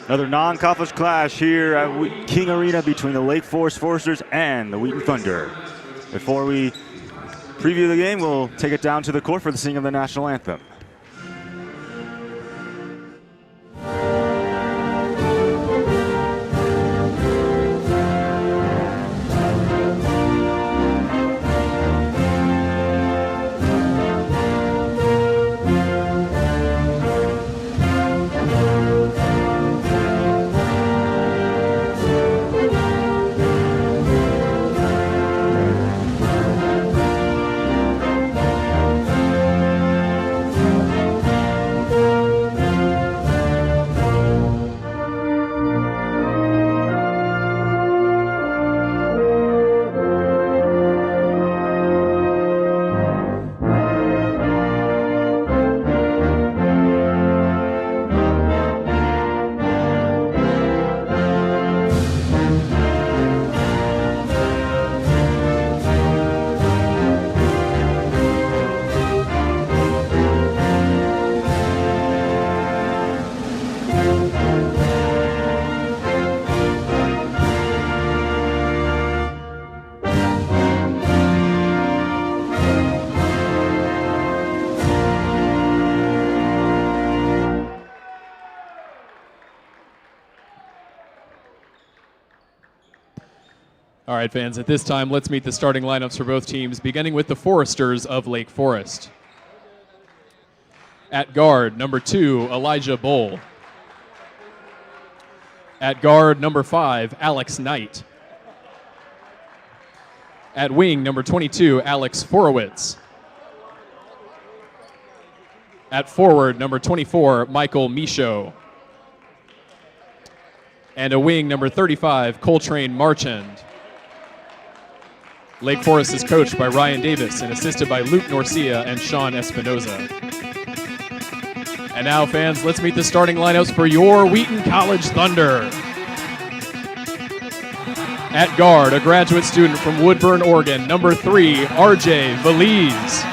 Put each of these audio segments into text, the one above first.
Another non-conference clash here at King Arena between the Lake Forest Foresters and the Wheaton Thunder. Before we preview the game, we'll take it down to the court for the singing of the national anthem. All right, fans, at this time, let's meet the starting lineups for both teams, beginning with the Foresters of Lake Forest. At guard, number 2, Elijah Bowl. At guard, number 5, Alex Knight. At wing, number 22, Alex Forowitz. At forward, number 24, Michael Michaud. And a wing, number 35, Coltrane Marchand. Lake Forest is coached by Ryan Davis and assisted by Luke Norcia and Sean Espinoza. And now, fans, let's meet the starting lineups for your Wheaton College Thunder. At guard, a graduate student from Woodburn, Oregon, number 3, RJ Valiz.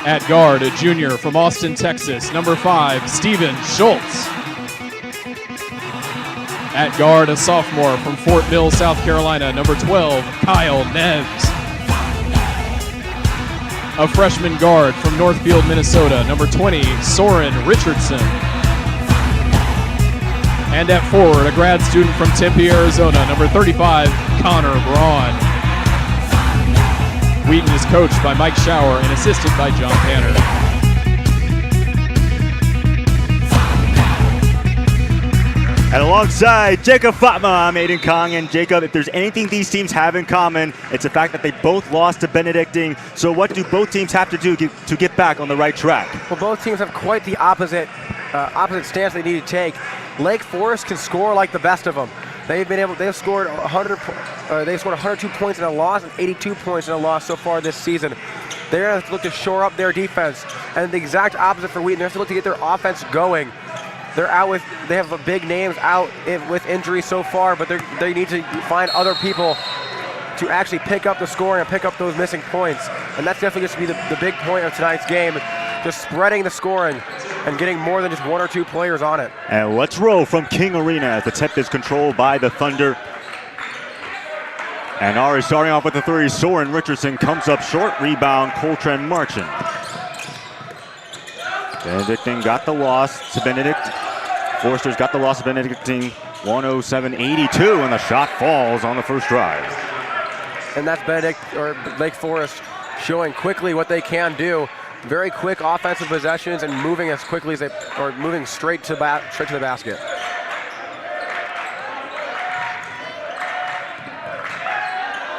At guard, a junior from Austin, Texas, number 5, Steven Schultz. At guard, a sophomore from Fort Mill, South Carolina, number 12, Kyle Neves. A freshman guard from Northfield, Minnesota, number 20, Soren Richardson. And at forward, a grad student from Tempe, Arizona, number 35, Connor Braun. Wheaton is coached by Mike Schauer and assisted by John Panner. And alongside Jacob Fatma, I'm Aiden Kong. And Jacob, if there's anything these teams have in common, it's the fact that they both lost to Benedictine. So what do both teams have to do to get back on the right track? Well, both teams have quite the opposite stance they need to take. Lake Forest can score like the best of them. They've scored 102 points in a loss and 82 points in a loss so far this season. They're going to have to look to shore up their defense. And the exact opposite for Wheaton. They have to look to get their offense going. They have big names out with injuries so far, but they need to find other people to actually pick up the scoring and pick up those missing points. And that's definitely just to be the big point of tonight's game, just spreading the scoring and getting more than just 1 or 2 players on it. And let's roll from King Arena as the tip is controlled by the Thunder. And already starting off with the 3, Soren Richardson comes up short, rebound Coltrane Marchand. Benedictine got the loss to Benedict. Foresters got the loss to Benedictine 107-82, and the shot falls on the first drive. And that's Lake Forest showing quickly what they can do. Very quick offensive possessions and moving as quickly as moving straight to the basket.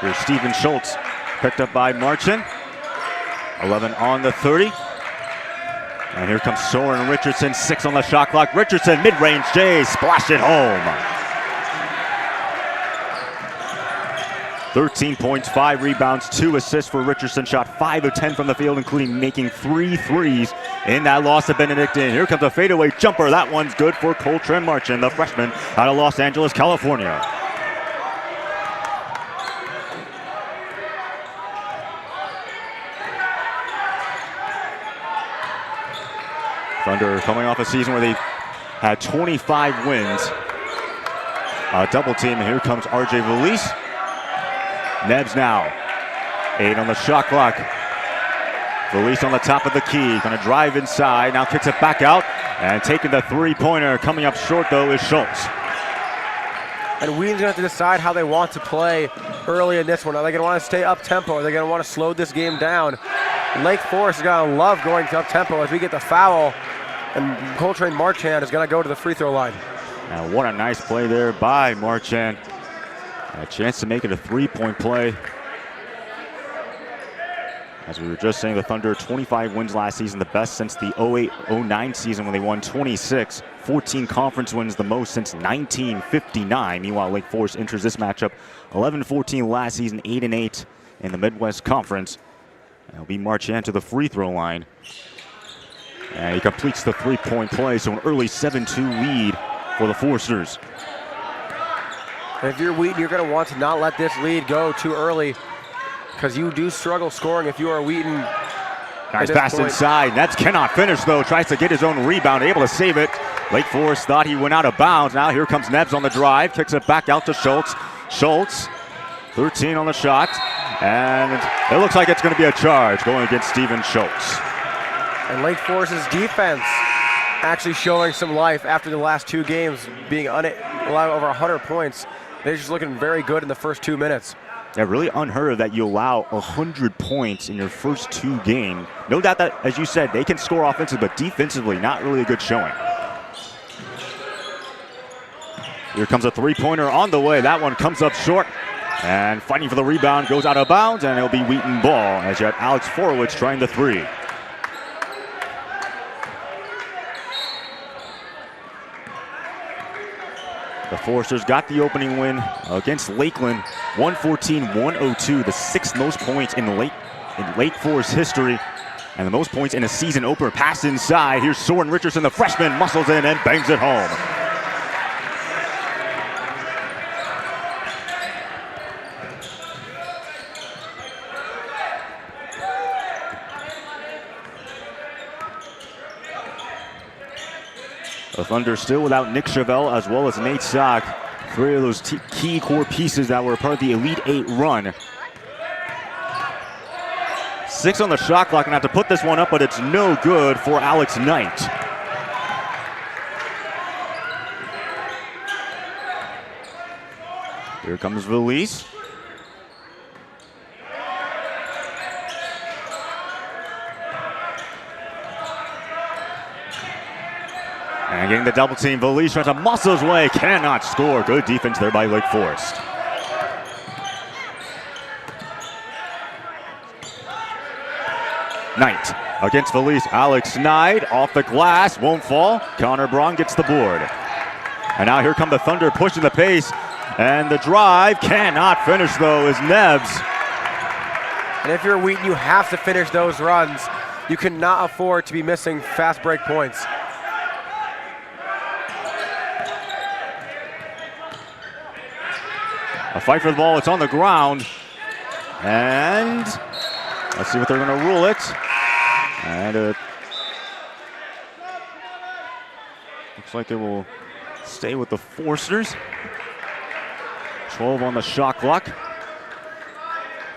Here's Steven Schultz, picked up by Marchand. 11 on the 30. And here comes Soren Richardson, 6 on the shot clock. Richardson, mid-range J, splashed it home. 13 points, 5 rebounds, 2 assists for Richardson. Shot 5 of 10 from the field, including making 3 threes in that loss to Benedictine. Here comes a fadeaway jumper. That one's good for Coltrane Marchand, the freshman out of Los Angeles, California. Thunder coming off a season where they had 25 wins. Double team, and here comes RJ Valise. Nebs now, 8 on the shot clock. Valise on the top of the key, gonna drive inside, now kicks it back out, and taking the three-pointer. Coming up short though is Schultz. And Wheaton's gonna have to decide how they want to play early in this one. Are they gonna want to stay up-tempo? Are they gonna want to slow this game down? Lake Forest is gonna love going to up-tempo as we get the foul, and Coltrane Marchand is gonna go to the free throw line. Now what a nice play there by Marchand. A chance to make it a three-point play. As we were just saying, the Thunder 25 wins last season, the best since the 08-09 season when they won 26. 14 conference wins, the most since 1959. Meanwhile, Lake Forest enters this matchup 11-14 last season, 8-8 in the Midwest Conference. And it'll be Marchand to the free throw line. And he completes the three-point play, so an early 7-2 lead for the Foresters. And if you're Wheaton, you're going to want to not let this lead go too early, because you do struggle scoring if you are Wheaton. Nice pass inside. Nets cannot finish though. Tries to get his own rebound, able to save it. Lake Forest thought he went out of bounds. Now here comes Nebs on the drive. Kicks it back out to Schultz. Schultz, 13 on the shot. And it looks like it's going to be a charge going against Steven Schultz. And Lake Forest's defense actually showing some life after the last two games, being allowed over 100 points. They're just looking very good in the first 2 minutes. Yeah, really unheard of that you allow 100 points in your first two games. No doubt that, as you said, they can score offensively, but defensively, not really a good showing. Here comes a three-pointer on the way. That one comes up short. And fighting for the rebound, goes out of bounds, and it'll be Wheaton ball as you have Alex Forowitz trying the three. The Foresters got the opening win against Lakeland, 114-102, the sixth most points in Lake Forest history, and the most points in a season opener. Pass inside. Here's Soren Richardson, the freshman, muscles in and bangs it home. The Thunder still without Nick Chevelle as well as Nate Sock. Three of those key core pieces that were part of the Elite Eight run. 6 on the shot clock, and have to put this one up, but it's no good for Alex Knight. Here comes Valise. And getting the double team, Valise tries to muscle his way, cannot score. Good defense there by Lake Forest. Knight against Valise. Alex Knight off the glass, won't fall. Connor Braun gets the board. And now here come the Thunder pushing the pace. And the drive cannot finish though is Nebs. And if you're Wheaton, you have to finish those runs. You cannot afford to be missing fast break points. A fight for the ball, it's on the ground. And let's see what they're gonna rule it. And looks like it will stay with the Foresters. 12 on the shot clock.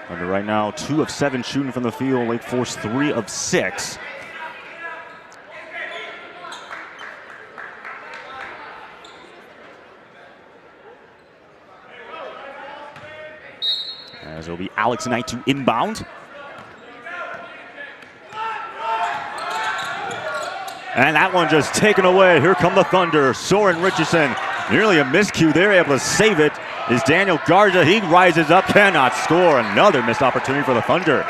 Under right now, 2 of 7 shooting from the field. Lake Forest 3 of 6. As it'll be Alex Knight to inbound. And that one just taken away. Here come the Thunder. Soren Richardson, nearly a miscue there, able to save it. Is Daniel Garza. He rises up, cannot score. Another missed opportunity for the Thunder.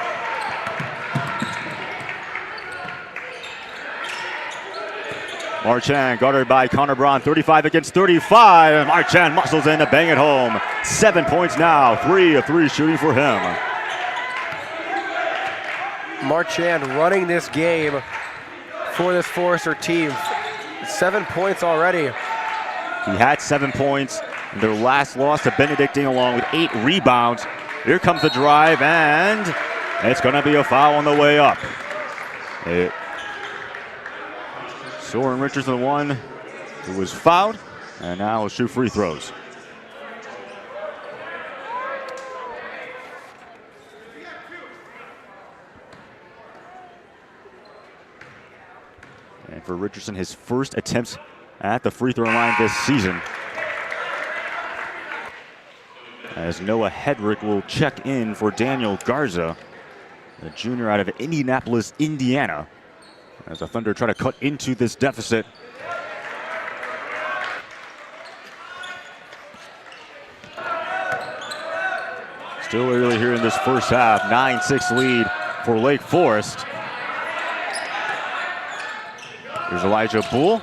Marchand guarded by Connor Braun, 35 against 35. And Marchand muscles in to bang it home. 7 points now, 3 of 3 shooting for him. Marchand running this game for this Forester team. 7 points already. He had 7 points in their last loss to Benedictine along with 8 rebounds. Here comes the drive, and it's going to be a foul on the way up. Soren Richardson 1, who was fouled, and now will shoot free throws. And for Richardson, his first attempts at the free throw line this season. As Noah Hedrick will check in for Daniel Garza, the junior out of Indianapolis, Indiana, as the Thunder try to cut into this deficit. Still early here in this first half, 9-6 lead for Lake Forest. Here's Elijah Bull.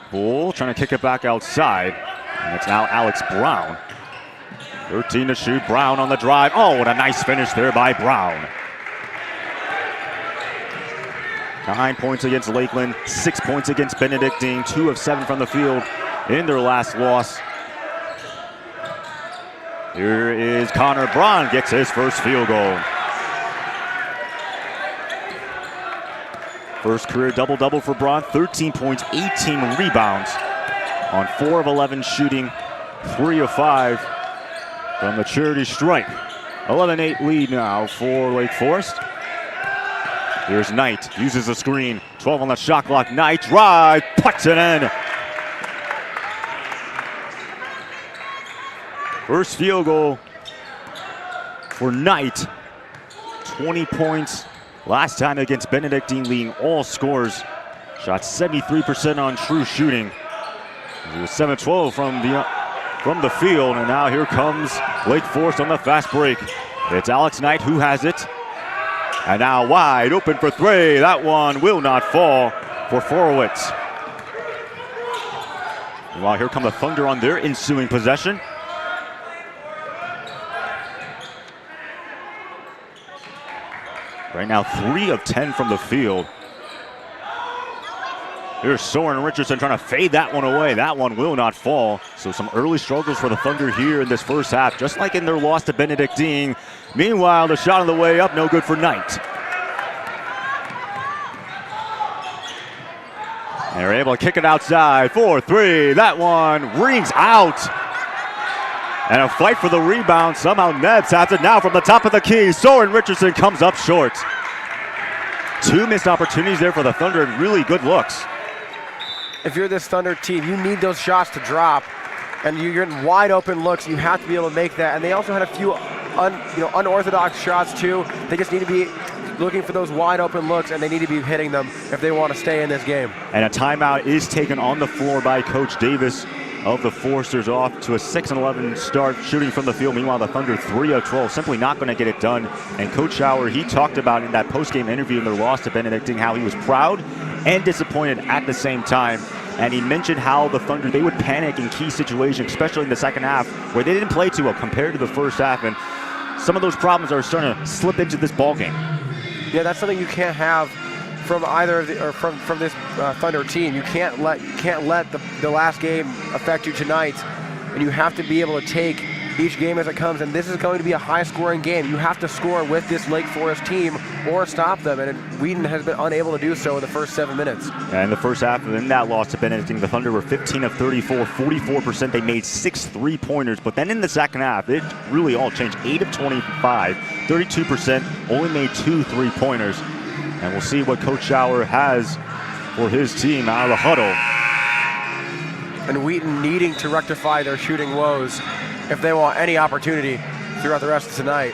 Bull trying to kick it back outside, and it's now Alex Brown. 13 to shoot, Brown on the drive. Oh, what a nice finish there by Brown. 9 points against Lakeland, 6 points against Benedictine, 2 of 7 from the field in their last loss. Here is Connor Braun, gets his first field goal. First career double-double for Braun, 13 points, 18 rebounds on 4 of 11 shooting, 3 of 5 from the charity stripe. 11-8 lead now for Lake Forest. Here's Knight, uses the screen, 12 on the shot clock. Knight drive, puts it in. First field goal for Knight. 20 points last time against Benedictine, leading all scores. Shot 73% on true shooting. He was 7-12 from the field, and now here comes Lake Forest on the fast break. It's Alex Knight who has it. And now wide open for three. That one will not fall for Forowitz. Meanwhile, here come the Thunder on their ensuing possession. Right now, 3 of 10 from the field. Here's Soren Richardson trying to fade that one away. That one will not fall. So some early struggles for the Thunder here in this first half, just like in their loss to Benedictine. Meanwhile, the shot on the way up, no good for Knight. And they're able to kick it outside for 3. That one rings out. And a fight for the rebound. Somehow Nebs has it now from the top of the key. Soren Richardson comes up short. 2 missed opportunities there for the Thunder and really good looks. If you're this Thunder team, you need those shots to drop, and you're getting wide open looks. You have to be able to make that. And they also had a few unorthodox shots too. They just need to be looking for those wide open looks, and they need to be hitting them if they want to stay in this game. And a timeout is taken on the floor by Coach Davis of the Foresters, off to a 6-11 start shooting from the field. Meanwhile, the Thunder 3 of 12, simply not going to get it done. And Coach Schauer, he talked about in that post-game interview in their loss to Benedictine how he was proud and disappointed at the same time. And he mentioned how the Thunder, they would panic in key situations, especially in the second half, where they didn't play too well compared to the first half. And some of those problems are starting to slip into this ball game. Yeah, that's something you can't have from either of the, or from this Thunder team. You can't let the last game affect you tonight, and you have to be able to take each game as it comes. And this is going to be a high-scoring game. You have to score with this Lake Forest team or stop them, and Wheaton has been unable to do so in the first 7 minutes. Yeah, in the first half, in that loss to Benedictine, the Thunder were 15 of 34, 44%. They made 6 3-pointers, but then in the second half, it really all changed. 8 of 25, 32%, only made 2 3-pointers. And we'll see what Coach Schauer has for his team out of the huddle. And Wheaton needing to rectify their shooting woes if they want any opportunity throughout the rest of tonight.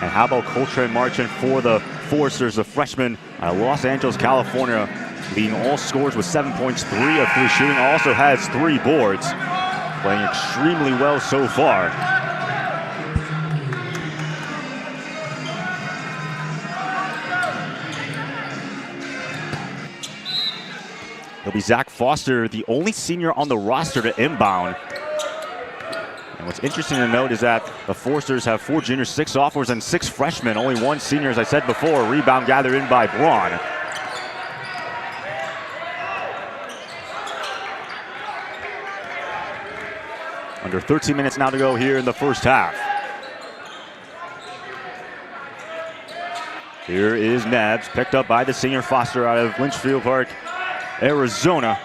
And how about Coltrane Marchand for the Foresters, the freshman out of Los Angeles, California, leading all scores with 7 points, 3 of 3 shooting, also has 3 boards, playing extremely well so far. It'll be Zach Foster, the only senior on the roster to inbound. And what's interesting to note is that the Foresters have 4 juniors, 6 sophomores, and 6 freshmen. Only 1 senior, as I said before. Rebound gathered in by Braun. Under 13 minutes now to go here in the first half. Here is Nebs, picked up by the senior Foster out of Lynchfield Park, Arizona.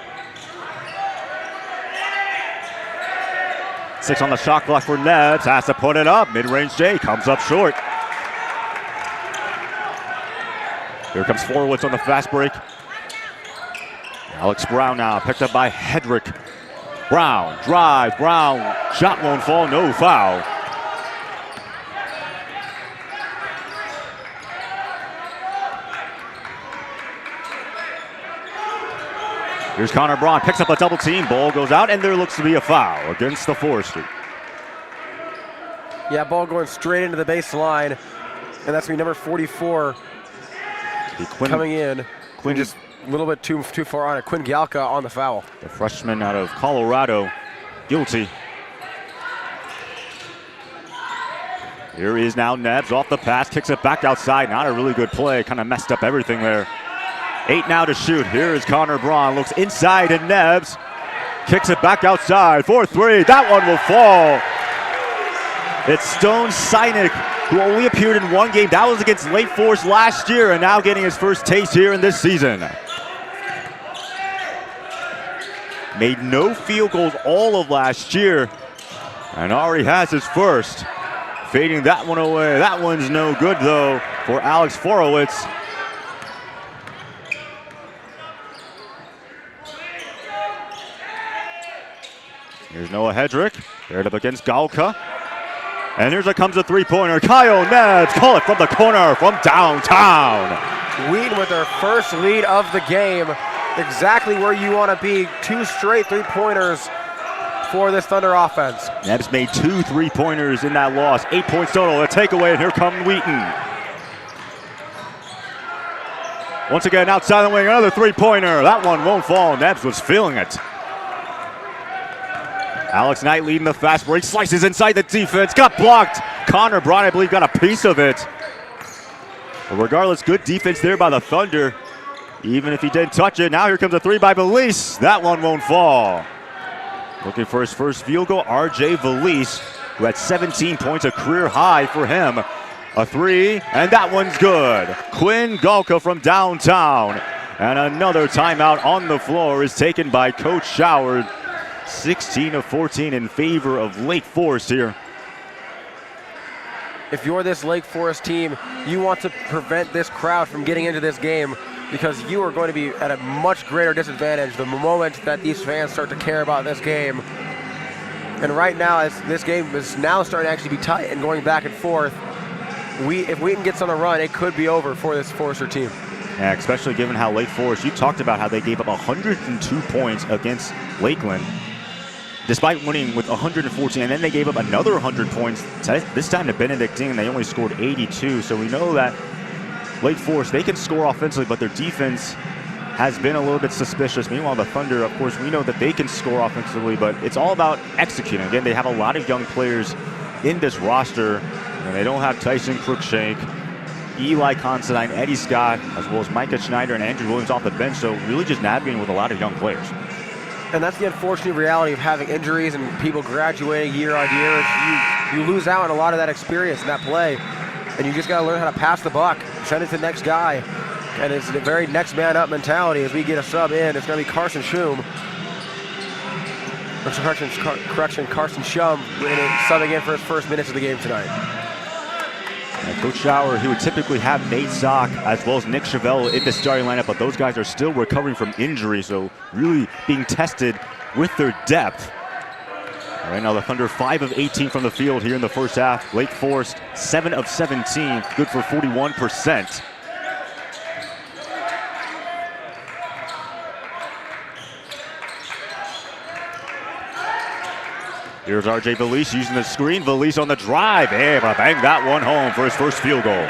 6 on the shot clock for Nebs. Has to put it up. Mid-range J comes up short. Here comes Forwitz on the fast break. Alex Brown now picked up by Hedrick. Brown drive. Brown shot won't fall. No foul. Here's Connor Braun, picks up a double team, ball goes out, and there looks to be a foul against the Foresters. Yeah, ball going straight into the baseline, and that's going to be number 44 coming in. Quinn just a little bit too far on it. Quinn Galka on the foul. The freshman out of Colorado, guilty. Here is now Nebs off the pass, kicks it back outside. Not a really good play, kind of messed up everything there. 8 now to shoot. Here is Connor Braun, looks inside and Nebs kicks it back outside for 3. That one will fall. It's Stone Sinek, who only appeared in one game. That was against Lake Forest last year, and now getting his first taste here in this season. Made no field goals all of last year, and already has his first. Fading that one away. That one's no good, though, for Alex Forowitz. Here's Noah Hedrick, paired up against Galka. And here comes a three-pointer. Kyle Nebs, call it from the corner from downtown. Wheaton with their first lead of the game. Exactly where you want to be. 2 straight three-pointers for this Thunder offense. Nebs made 2 three-pointers in that loss. 8 points total, a takeaway, and here comes Wheaton. Once again, outside the wing, another three-pointer. That one won't fall. Nebs was feeling it. Alex Knight leading the fast break, slices inside the defense, got blocked. Connor Braun, I believe, got a piece of it. But regardless, good defense there by the Thunder. Even if he didn't touch it, now here comes a 3 by Valise. That one won't fall. Looking for his first field goal, RJ Valise, who had 17 points, a career high for him. A 3, and that one's good. Quinn Galka from downtown. And another timeout on the floor is taken by Coach Schauer. 16 of 14 in favor of Lake Forest here. If you're this Lake Forest team, you want to prevent this crowd from getting into this game because you are going to be at a much greater disadvantage the moment that these fans start to care about this game. And right now, as this game is now starting to actually be tight and going back and forth, if Wheaton gets on a run, it could be over for this Forester team. Yeah, especially given how Lake Forest, you talked about how they gave up 102 points against Lakeland, despite winning with 114, and then they gave up another 100 points, this time to Benedictine. They only scored 82, so we know that Lake Forest, they can score offensively, but their defense has been a little bit suspicious. Meanwhile, the Thunder, of course, we know that they can score offensively, but it's all about executing. Again, they have a lot of young players in this roster, and they don't have Tyson Cruikshank, Eli Considine, Eddie Scott, as well as Micah Schneider and Andrew Williams off the bench, so really just navigating with a lot of young players. And that's the unfortunate reality of having injuries and people graduating year on year. You lose out on a lot of that experience and that play, and you just got to learn how to pass the buck, send it to the next guy, and it's a very next man up mentality. As we get a sub in, it's going to be Carson Shum. Carson Shum subbing in for his first minutes of the game tonight. And Coach Schauer, he would typically have Nate Sock as well as Nick Chevelle in the starting lineup, but those guys are still recovering from injury, so really being tested with their depth. Right now, the Thunder 5 of 18 from the field here in the first half. Lake Forest 7 of 17, good for 41%. Here's RJ Valise using the screen. Valise on the drive. Able to bang that one home for his first field goal.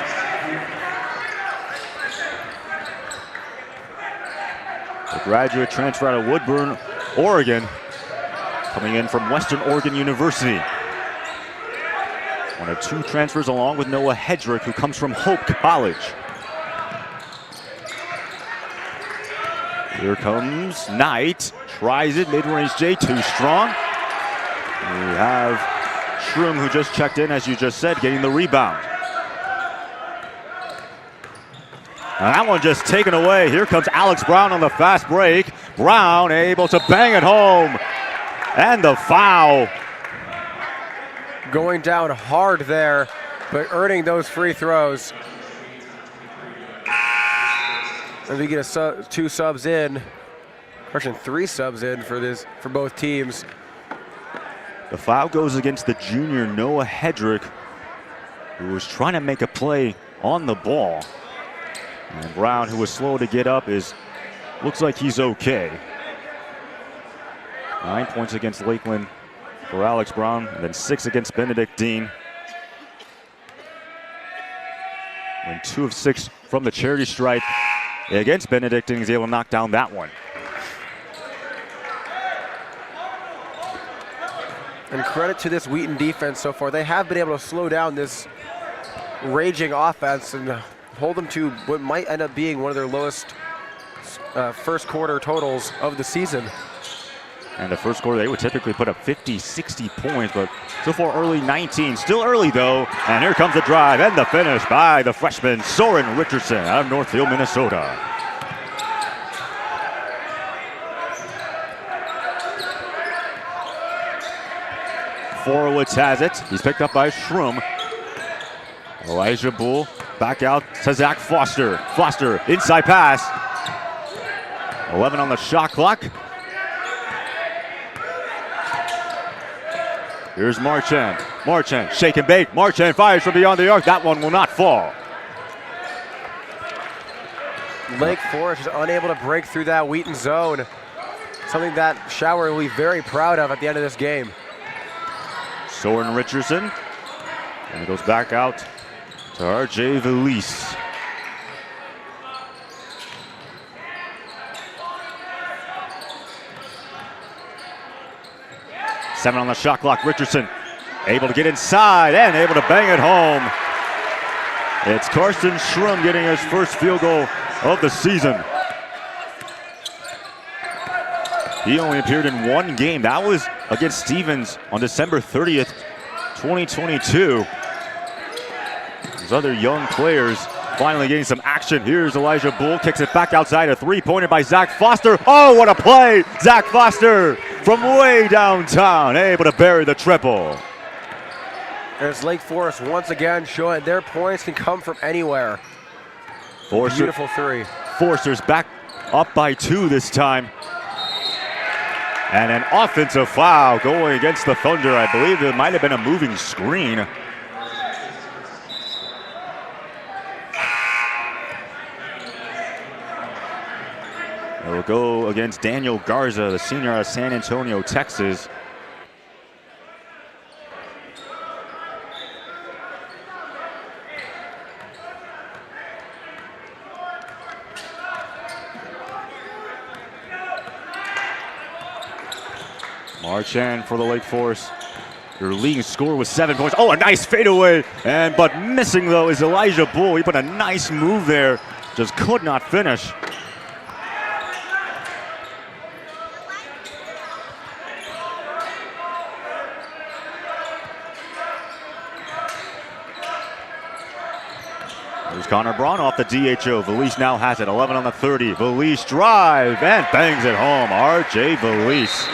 A graduate transfer out of Woodburn, Oregon, coming in from Western Oregon University. One of 2 transfers along with Noah Hedrick, who comes from Hope College. Here comes Knight. Tries it, mid-range J, too strong. We have Shroom, who just checked in, as you just said, getting the rebound. And that one just taken away. Here comes Alex Brown on the fast break. Brown able to bang it home. And the foul. going down hard there, but earning those free throws. And we get two subs in, actually 3 subs in for both teams. The foul goes against the junior Noah Hedrick, who was trying to make a play on the ball. And Brown, who was slow to get up, looks like he's okay. 9 points against Lakeland for Alex Brown, and then 6 against Benedict Dean. And 2 of 6 from the charity stripe against Benedictine. He's able to knock down that one. And credit to this Wheaton defense so far. They have been able to slow down this raging offense and hold them to what might end up being one of their lowest first quarter totals of the season. And the first quarter, they would typically put up 50, 60 points, but so far early 19. Still early, though. And here comes the drive and the finish by the freshman Soren Richardson out of Northfield, Minnesota. Forwitz has it. He's picked up by Schrum. Elijah Bull back out to Zach Foster. Foster, inside pass. 11 on the shot clock. Here's Marchand. Marchand, shake and bake. Marchand fires from beyond the arc. That one will not fall. Lake Forest is unable to break through that Wheaton zone. Something that Shower will be very proud of at the end of this game. Soren Richardson. And it goes back out to R.J. Valise. Seven on the shot clock. Richardson able to get inside and able to bang it home. It's Carson Schrum getting his first field goal of the season. He only appeared in one game. That was against Stevens on December 30th, 2022. Those other young players finally getting some action. Here's Elijah Bull, kicks it back outside, a three-pointer by Zach Foster. Oh, what a play! Zach Foster from way downtown, able to bury the triple. There's Lake Forest once again showing their points can come from anywhere. Beautiful three. Forster's back up by 2 this time. And an offensive foul going against the Thunder. I believe it might have been a moving screen. It will go against Daniel Garza, the senior out of San Antonio, Texas. Marchand for the Lake Forest. Their leading scorer with 7 points. Oh, a nice fadeaway. But missing, though, is Elijah Bull. He put a nice move there. Just could not finish. There's Connor Braun off the DHO. Valise now has it. 11 on the 30. Valise drive and bangs it home. R.J. Valise.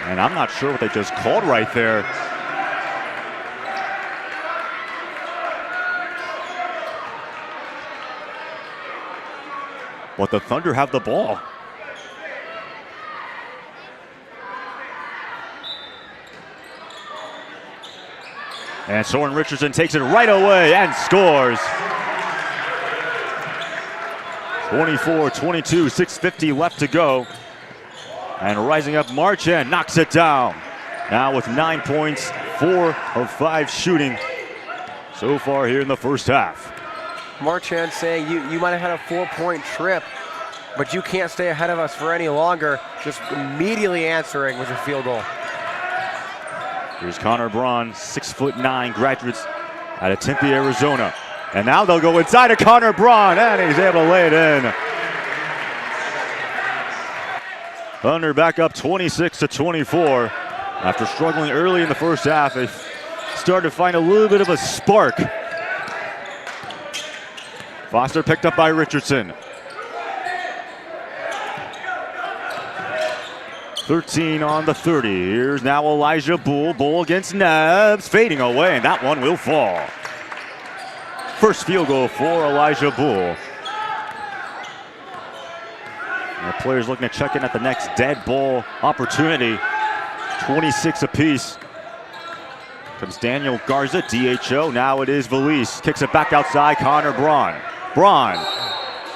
And I'm not sure what they just called right there. But the Thunder have the ball. And Soren Richardson takes it right away and scores. 24-22, 6:50 left to go. And rising up, Marchand knocks it down. Now with 9 points, 4 of 5 shooting so far here in the first half. Marchand saying you might have had a 4-point trip, but you can't stay ahead of us for any longer. Just immediately answering with a field goal. Here's Connor Braun, 6'9", graduates out of Tempe, Arizona. And now they'll go inside of Connor Braun, and he's able to lay it in. Thunder back up 26-24. After struggling early in the first half, they started to find a little bit of a spark. Foster picked up by Richardson. 13 on the 30. Here's now Elijah Bull. Bull against Nebbs, fading away, and that one will fall. First field goal for Elijah Bull. And the players looking to check in at the next dead ball opportunity. 26 apiece. Comes Daniel Garza, DHO. Now it is Valise. Kicks it back outside, Connor Braun. Braun.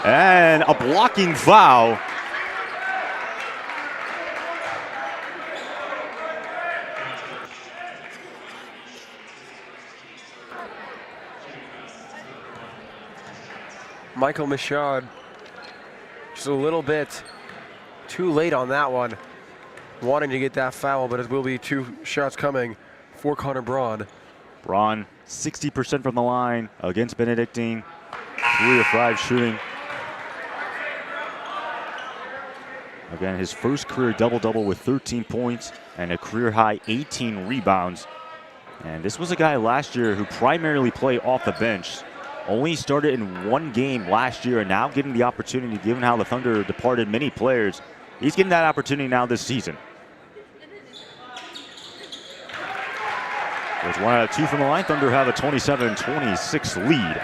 And a blocking foul. Michael Michaud just a little bit too late on that one, wanting to get that foul, but it will be 2 shots coming for Connor Braun. Braun, 60% from the line against Benedictine. 3 of 5 shooting. Again, his first career double-double with 13 points and a career-high 18 rebounds. And this was a guy last year who primarily played off the bench. Only started in 1 game last year, and now getting the opportunity, given how the Thunder departed many players, he's getting that opportunity now this season. There's 1 out of 2 from the line. Thunder have a 27-26 lead.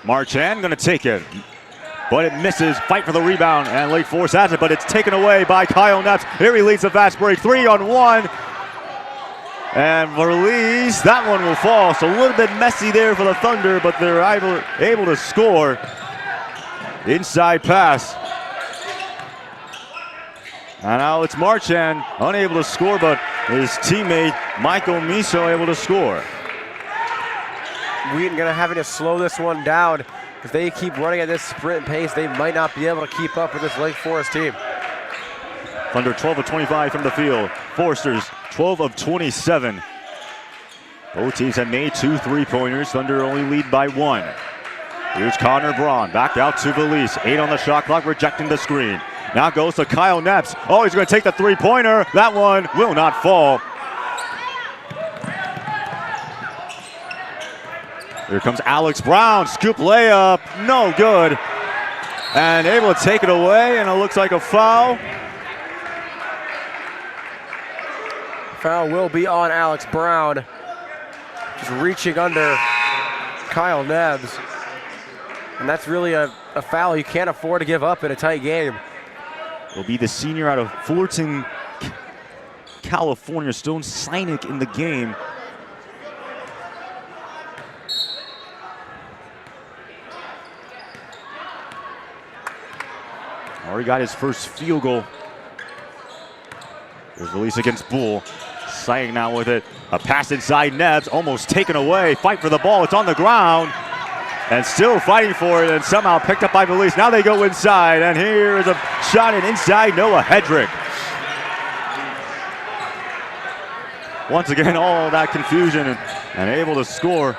Marchand going to take it, but it misses. Fight for the rebound, and Lake Forest has it, but it's taken away by Kyle Neps. Here he leads the fast break, 3-on-1. And release, that one will fall. So a little bit messy there for the Thunder, but they're able to score. Inside pass. And now it's Marchand, unable to score, but his teammate Michael Miso able to score. Wheaton gonna having to slow this one down. If they keep running at this sprint pace, they might not be able to keep up with this Lake Forest team. Thunder 12 of 25 from the field. Foresters 12 of 27. Both teams have made 2 3-pointers. Thunder only lead by 1. Here's Connor Braun, back out to Valise. 8 on the shot clock, rejecting the screen. Now goes to Kyle Neps. Oh, he's gonna take the 3-pointer. That one will not fall. Here comes Alex Brown, scoop layup, no good. And able to take it away, and it looks like a foul. Foul will be on Alex Brown. Just reaching under Kyle Nebbs. And that's really a foul you can't afford to give up in a tight game. Will be the senior out of Fullerton, California, Stone Sinek in the game. Already got his first field goal. There's release against Bull. Sinek now with it. A pass inside Nebbs, almost taken away. Fight for the ball, it's on the ground. And still fighting for it, and somehow picked up by Valise. Now they go inside, and here is a shot in inside Noah Hedrick. Once again, all that confusion and able to score.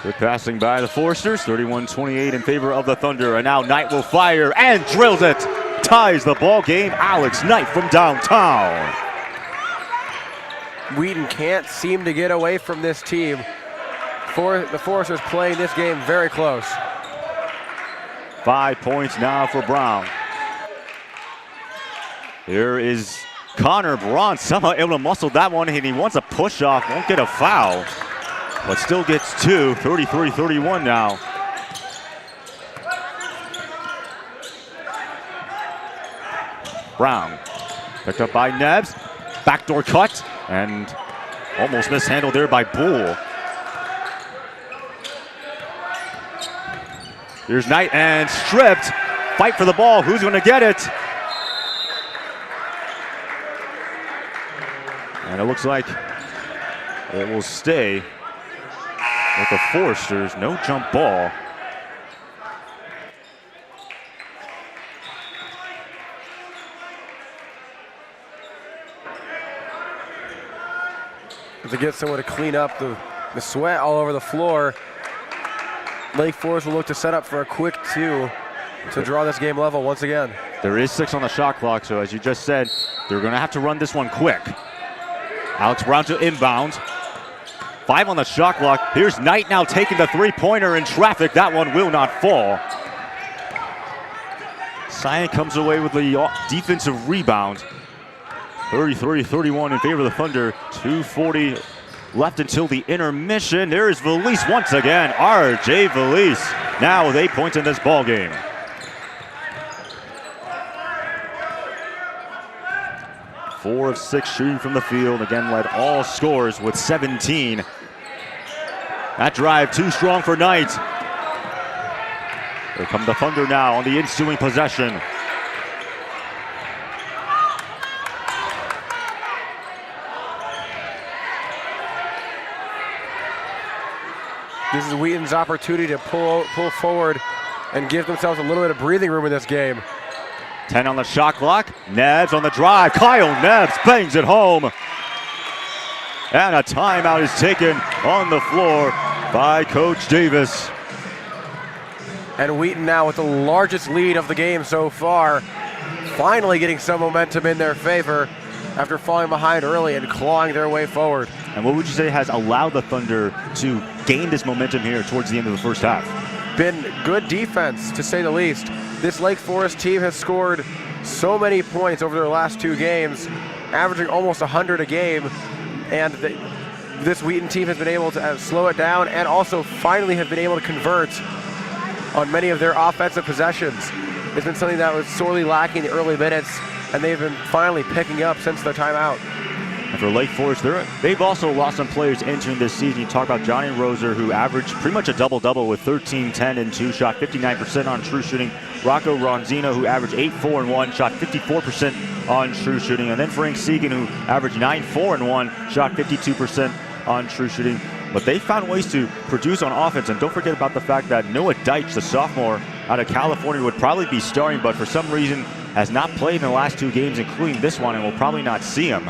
Good passing by the Foresters, 31-28 in favor of the Thunder. And now Knight will fire and drills it. Ties the ball game, Alex Knight from downtown. Wheaton can't seem to get away from this team. The Foresters playing this game very close. 5 points now for Brown. Here is Connor Braun, somehow able to muscle that one, and he wants a push off, won't get a foul, but still gets 2, 33-31 now. Brown, picked up by Nebbs, backdoor cut, and almost mishandled there by Bull. Here's Knight and stripped. Fight for the ball. Who's going to get it? And it looks like it will stay with the Foresters. No jump ball. To get someone to clean up the sweat all over the floor. Lake Forest will look to set up for a quick 2 to draw this game level once again. There is 6 on the shot clock, so as you just said, they're going to have to run this one quick. Alex Brown to inbound. 5 on the shot clock. Here's Knight now taking the three-pointer in traffic. That one will not fall. Cyan comes away with the defensive rebound. 33-31 in favor of the Thunder. 2:40 left until the intermission. There is Valise once again. R.J. Valise now with 8 points in this ball game. Four of 6 shooting from the field. Again, led all scorers with 17. That drive too strong for Knight. Here come the Thunder now on the ensuing possession. This is Wheaton's opportunity to pull forward and give themselves a little bit of breathing room in this game. 10 on the shot clock. Neves on the drive. Kyle Neves bangs it home. And a timeout is taken on the floor by Coach Davis. And Wheaton now with the largest lead of the game so far, finally getting some momentum in their favor after falling behind early and clawing their way forward. And what would you say has allowed the Thunder to gain this momentum here towards the end of the first half? Been good defense, to say the least. This Lake Forest team has scored so many points over their last 2 games, averaging almost 100 a game, and this Wheaton team has been able to slow it down and also finally have been able to convert on many of their offensive possessions. It's been something that was sorely lacking in the early minutes, and they've been finally picking up since their timeout. And for Lake Forest, they've also lost some players entering this season. You talk about Johnny Roser, who averaged pretty much a double-double with 13, 10, and 2, shot 59% on true shooting. Rocco Ronzino, who averaged 8, 4, and 1, shot 54% on true shooting. And then Frank Segan, who averaged 9, 4, and 1, shot 52% on true shooting. But they found ways to produce on offense. And don't forget about the fact that Noah Deitch, the sophomore out of California, would probably be starting, but for some reason has not played in the last 2 games, including this one, and we'll probably not see him.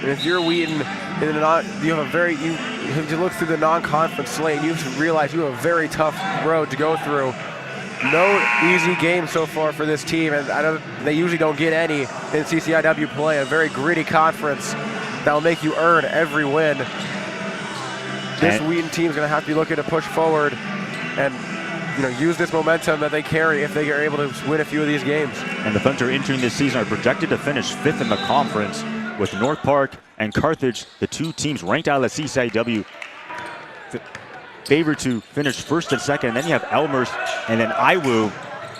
And if you're Wheaton, you have to look through the non-conference slate. You realize you have a very tough road to go through. No easy game so far for this team, and they usually don't get any in CCIW play. A very gritty conference that will make you earn every win. This Wheaton team is going to have to be looking to push forward and use this momentum that they carry if they are able to win a few of these games. And the Thunder entering this season are projected to finish 5th in the conference, with North Park and Carthage, the 2 teams ranked out of the CCIW, favored to finish 1st and 2nd. And then you have Elmhurst and then IWU,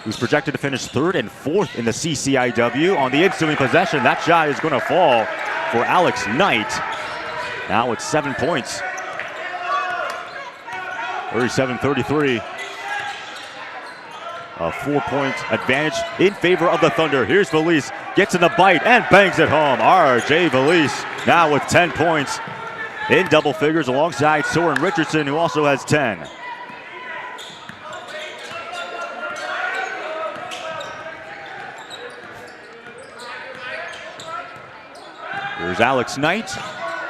who's projected to finish 3rd and 4th in the CCIW. On the ensuing possession, that shot is going to fall for Alex Knight. Now it's 7 points. 37-33. A 4-point advantage in favor of the Thunder. Here's Valise, gets in the bite and bangs it home. R.J. Valise now with 10 points in double figures alongside Soren Richardson, who also has 10. Here's Alex Knight,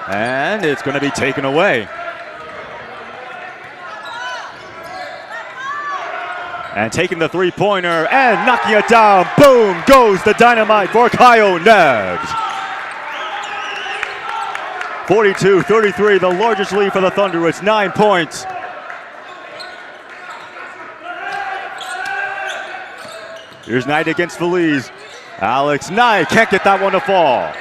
and it's going to be taken away. And taking the three-pointer and knocking it down. Boom goes the dynamite for Kyle Neves. 42-33, the largest lead for the Thunder. It's 9 points. Here's Knight against Valise. Alex Knight can't get that one to fall.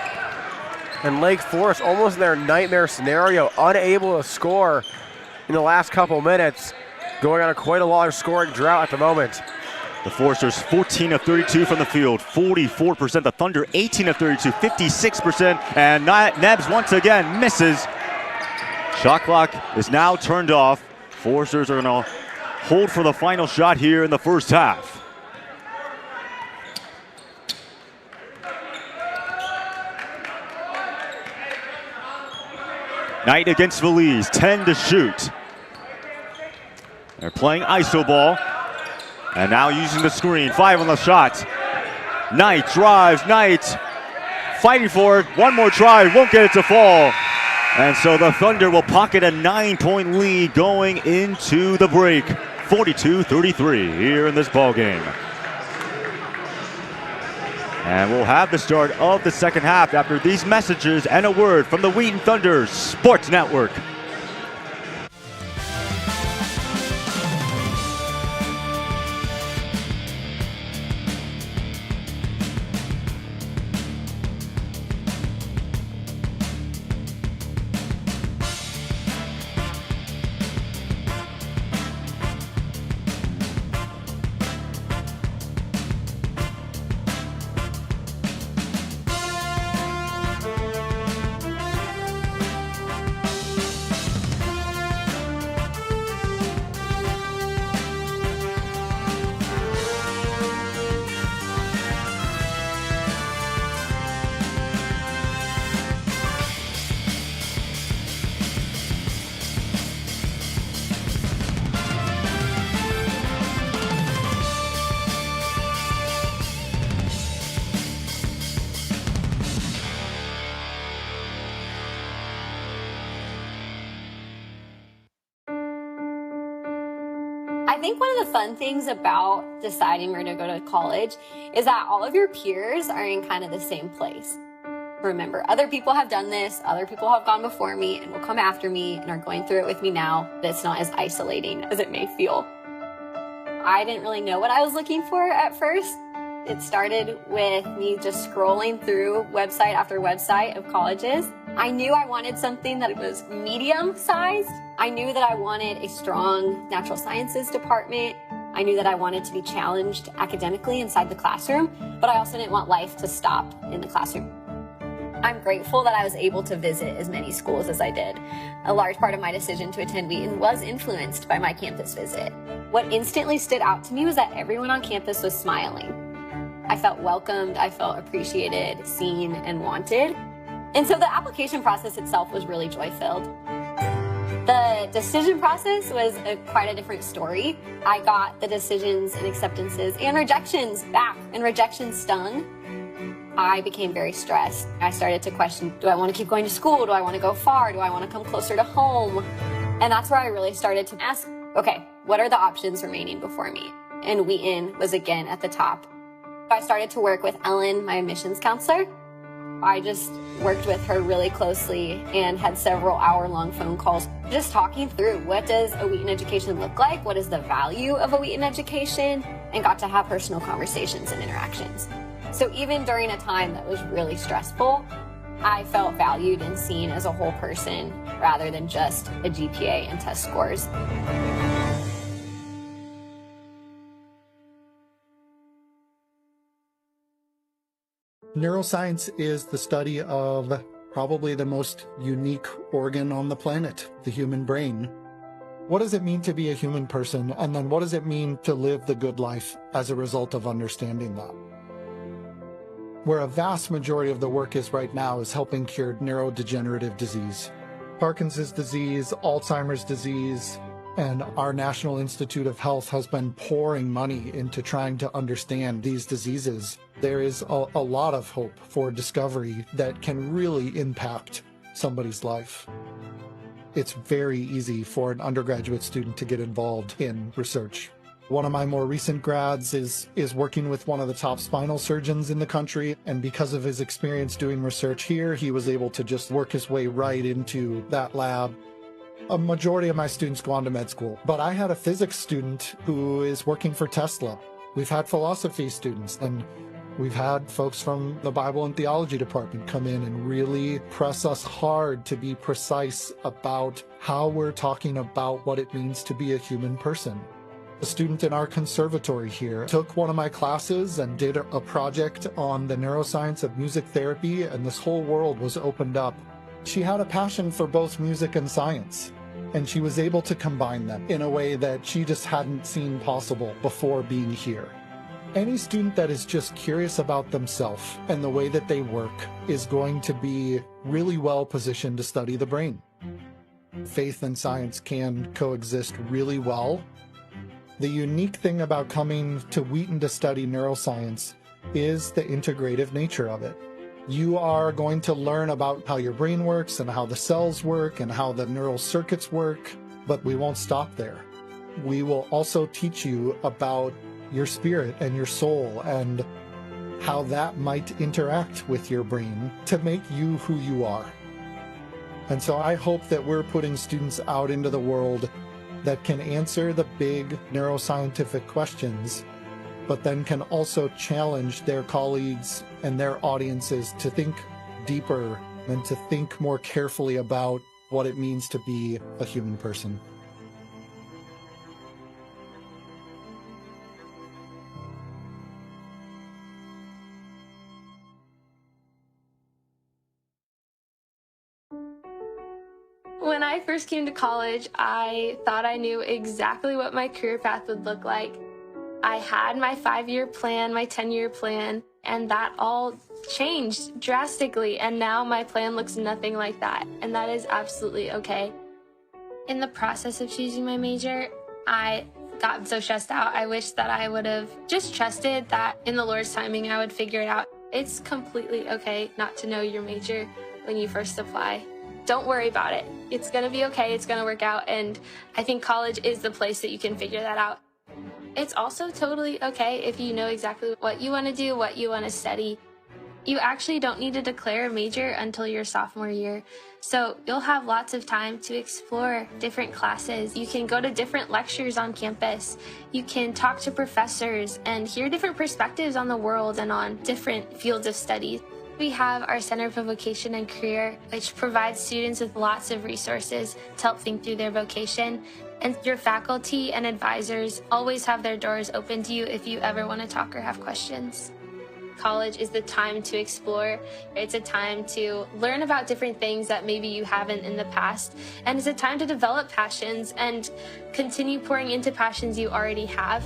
And Lake Forest almost in their nightmare scenario, unable to score in the last couple minutes. Going on quite a large scoring drought at the moment. The Foresters 14 of 32 from the field, 44%. The Thunder 18 of 32, 56%. And Neves once again misses. Shot clock is now turned off. Foresters are going to hold for the final shot here in the first half. Knight against Valise, 10 to shoot. They're playing iso ball, and now using the screen. 5 on the shot. Knight drives. Knight fighting for it. One more try, won't get it to fall. And so the Thunder will pocket a 9-point lead going into the break. 42-33 here in this ball game. And we'll have the start of the second half after these messages and a word from the Wheaton Thunder Sports Network. I think one of the fun things about deciding where to go to college is that all of your peers are in kind of the same place. Remember, other people have done this, other people have gone before me and will come after me and are going through it with me now, but it's not as isolating as it may feel. I didn't really know what I was looking for at first. It started with me just scrolling through website after website of colleges. I knew I wanted something that was medium-sized. I knew that I wanted a strong natural sciences department. I knew that I wanted to be challenged academically inside the classroom, but I also didn't want life to stop in the classroom. I'm grateful that I was able to visit as many schools as I did. A large part of my decision to attend Wheaton was influenced by my campus visit. What instantly stood out to me was that everyone on campus was smiling. I felt welcomed, I felt appreciated, seen, and wanted. And so the application process itself was really joy-filled. The decision process was quite a different story. I got the decisions and acceptances and rejections back, and rejections stung. I became very stressed. I started to question, do I want to keep going to school? Do I want to go far? Do I want to come closer to home? And that's where I really started to ask, okay, what are the options remaining before me? And Wheaton was again at the top. I started to work with Ellen, my admissions counselor. I just worked with her really closely and had several hour-long phone calls just talking through what does a Wheaton education look like, what is the value of a Wheaton education, and got to have personal conversations and interactions. So even during a time that was really stressful, I felt valued and seen as a whole person rather than just a GPA and test scores. Neuroscience is the study of probably the most unique organ on the planet, the human brain. What does it mean to be a human person? And then what does it mean to live the good life as a result of understanding that? Where a vast majority of the work is right now is helping cure neurodegenerative disease. Parkinson's disease, Alzheimer's disease, and our National Institute of Health has been pouring money into trying to understand these diseases. There is a lot of hope for discovery that can really impact somebody's life. It's very easy for an undergraduate student to get involved in research. One of my more recent grads is working with one of the top spinal surgeons in the country, and because of his experience doing research here, he was able to just work his way right into that lab. A majority of my students go on to med school, but I had a physics student who is working for Tesla. We've had philosophy students, and we've had folks from the Bible and theology department come in and really press us hard to be precise about how we're talking about what it means to be a human person. A student in our conservatory here took one of my classes and did a project on the neuroscience of music therapy, and this whole world was opened up. She had a passion for both music and science, and she was able to combine them in a way that she just hadn't seen possible before being here. Any student that is just curious about themselves and the way that they work is going to be really well positioned to study the brain. Faith and science can coexist really well. The unique thing about coming to Wheaton to study neuroscience is the integrative nature of it. You are going to learn about how your brain works and how the cells work and how the neural circuits work, but we won't stop there. We will also teach you about your spirit and your soul and how that might interact with your brain to make you who you are. And so I hope that we're putting students out into the world that can answer the big neuroscientific questions, but then can also challenge their colleagues and their audiences to think deeper and to think more carefully about what it means to be a human person. When I first came to college, I thought I knew exactly what my career path would look like. I had my 5-year plan, my 10-year plan, and that all changed drastically, and now my plan looks nothing like that, and that is absolutely okay. In the process of choosing my major, I got so stressed out. I wish that I would have just trusted that in the Lord's timing I would figure it out. It's completely okay not to know your major when you first apply. Don't worry about it. It's gonna be okay, it's gonna work out, and I think college is the place that you can figure that out. It's also totally okay if you know exactly what you want to do, what you want to study. You actually don't need to declare a major until your sophomore year, so you'll have lots of time to explore different classes. You can go to different lectures on campus. You can talk to professors and hear different perspectives on the world and on different fields of study. We have our Center for Vocation and Career, which provides students with lots of resources to help think through their vocation. And your faculty and advisors always have their doors open to you if you ever want to talk or have questions. College is the time to explore. It's a time to learn about different things that maybe you haven't in the past. And it's a time to develop passions and continue pouring into passions you already have.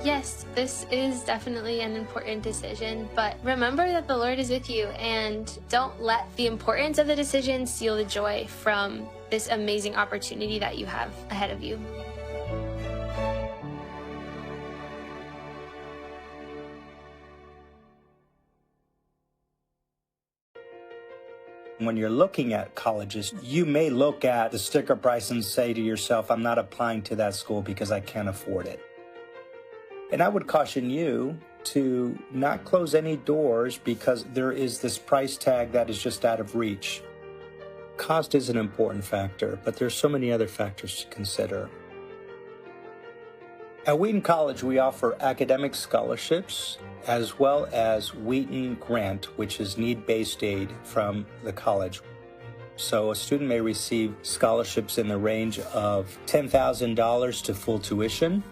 Yes, this is definitely an important decision, but remember that the Lord is with you, and don't let the importance of the decision steal the joy from this amazing opportunity that you have ahead of you. When you're looking at colleges, you may look at the sticker price and say to yourself, I'm not applying to that school because I can't afford it. And I would caution you to not close any doors because there is this price tag that is just out of reach. Cost is an important factor, but there's so many other factors to consider. At Wheaton College, we offer academic scholarships as well as Wheaton Grant, which is need-based aid from the college. So a student may receive scholarships in the range of $10,000 to full tuition.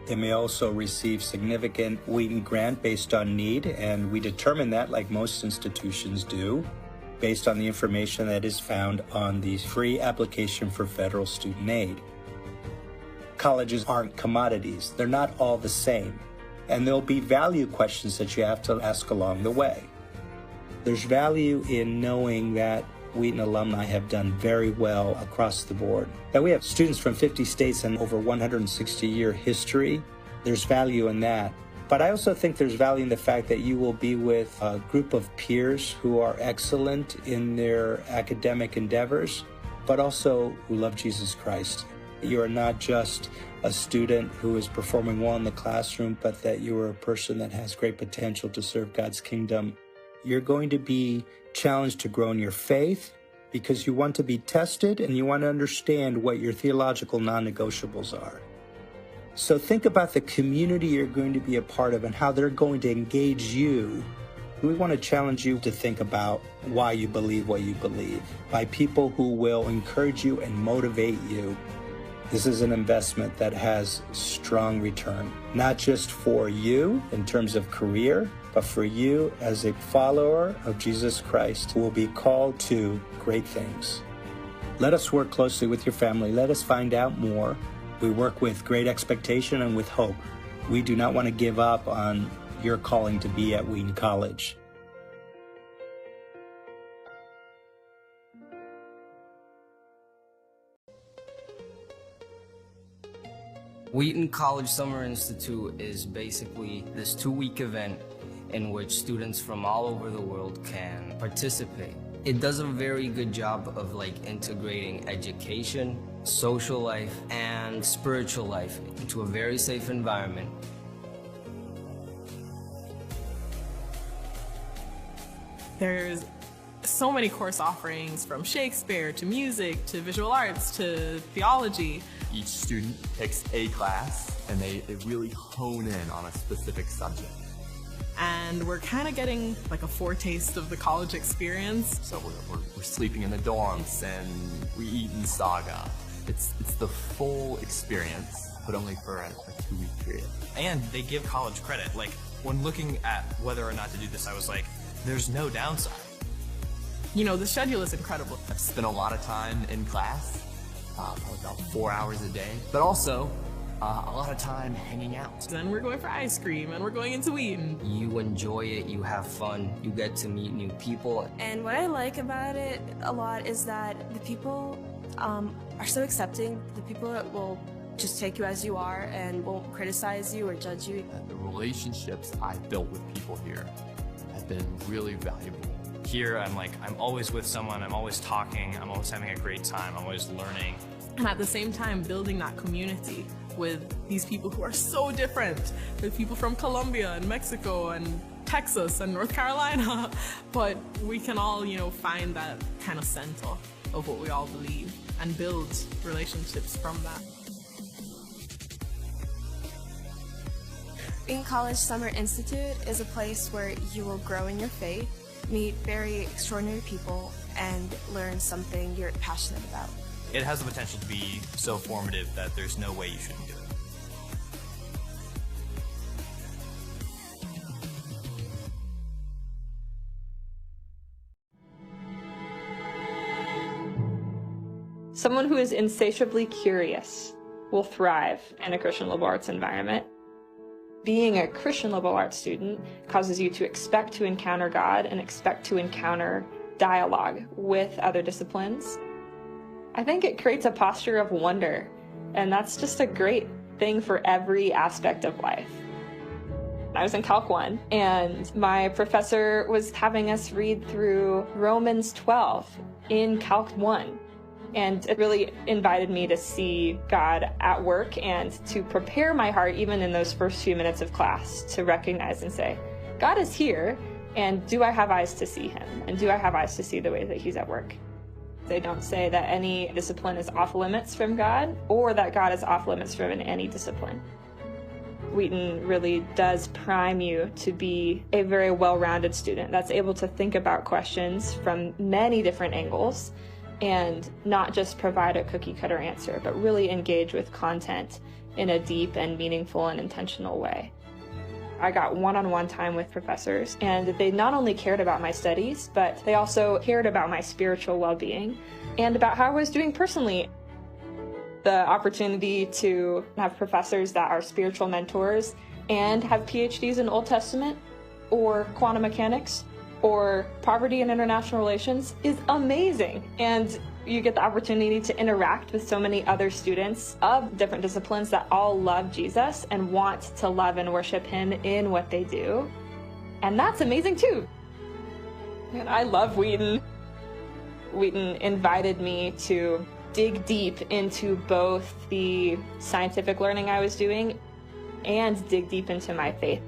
They may also receive significant Wheaton Grant based on need, and we determine that, like most institutions do, based on the information that is found on the free application for federal student aid. Colleges aren't commodities. They're not all the same, and there'll be value questions that you have to ask along the way. There's value in knowing that Wheaton alumni have done very well across the board. That we have students from 50 states and over 160-year history. There's value in that. But I also think there's value in the fact that you will be with a group of peers who are excellent in their academic endeavors, but also who love Jesus Christ. You are not just a student who is performing well in the classroom, but that you are a person that has great potential to serve God's kingdom. You're going to be challenged to grow in your faith because you want to be tested and you want to understand what your theological non-negotiables are. So think about the community you're going to be a part of and how they're going to engage you. We want to challenge you to think about why you believe what you believe by people who will encourage you and motivate you. This is an investment that has strong return, not just for you in terms of career, but for you as a follower of Jesus Christ who will be called to great things. Let us work closely with your family. Let us find out more. We work with great expectation and with hope. We do not want to give up on your calling to be at Wheaton College. Wheaton College Summer Institute is basically this 2-week event in which students from all over the world can participate. It does a very good job of integrating education, social life, and spiritual life into a very safe environment. There's so many course offerings, from Shakespeare to music to visual arts to theology. Each student picks a class and they really hone in on a specific subject. And we're kind of getting like a foretaste of the college experience. So we're sleeping in the dorms and we eat in Saga. It's the full experience, but only for a 2-week period. And they give college credit. Like, when looking at whether or not to do this, I was like, there's no downside. You know, the schedule is incredible. I've spent a lot of time in class, probably about 4 hours a day, but also a lot of time hanging out. Then we're going for ice cream and we're going into Wheaton. You enjoy it, you have fun, you get to meet new people. And what I like about it a lot is that the people are so accepting. The people that will just take you as you are and won't criticize you or judge you. The relationships I've built with people here have been really valuable. Here, I'm always with someone, I'm always talking, I'm always having a great time, I'm always learning. And at the same time, building that community with these people who are so different. With people from Colombia and Mexico and Texas and North Carolina. But we can all, find that kind of center of what we all believe and build relationships from that. Wheaton College Summer Institute is a place where you will grow in your faith, meet very extraordinary people, and learn something you're passionate about. It has the potential to be so formative that there's no way you shouldn't do it. Someone who is insatiably curious will thrive in a Christian liberal arts environment. Being a Christian liberal arts student causes you to expect to encounter God and expect to encounter dialogue with other disciplines. I think it creates a posture of wonder, and that's just a great thing for every aspect of life. I was in Calc 1, and my professor was having us read through Romans 12 in Calc 1. And it really invited me to see God at work and to prepare my heart, even in those first few minutes of class, to recognize and say, God is here, and do I have eyes to see him? And do I have eyes to see the way that he's at work? They don't say that any discipline is off limits from God, or that God is off limits from any discipline. Wheaton really does prime you to be a very well-rounded student that's able to think about questions from many different angles, and not just provide a cookie-cutter answer, but really engage with content in a deep and meaningful and intentional way. I got one-on-one time with professors, and they not only cared about my studies, but they also cared about my spiritual well-being and about how I was doing personally. The opportunity to have professors that are spiritual mentors and have PhDs in Old Testament or quantum mechanics or poverty and international relations is amazing. And you get the opportunity to interact with so many other students of different disciplines that all love Jesus and want to love and worship him in what they do. And that's amazing too. And I love Wheaton. Wheaton invited me to dig deep into both the scientific learning I was doing and dig deep into my faith.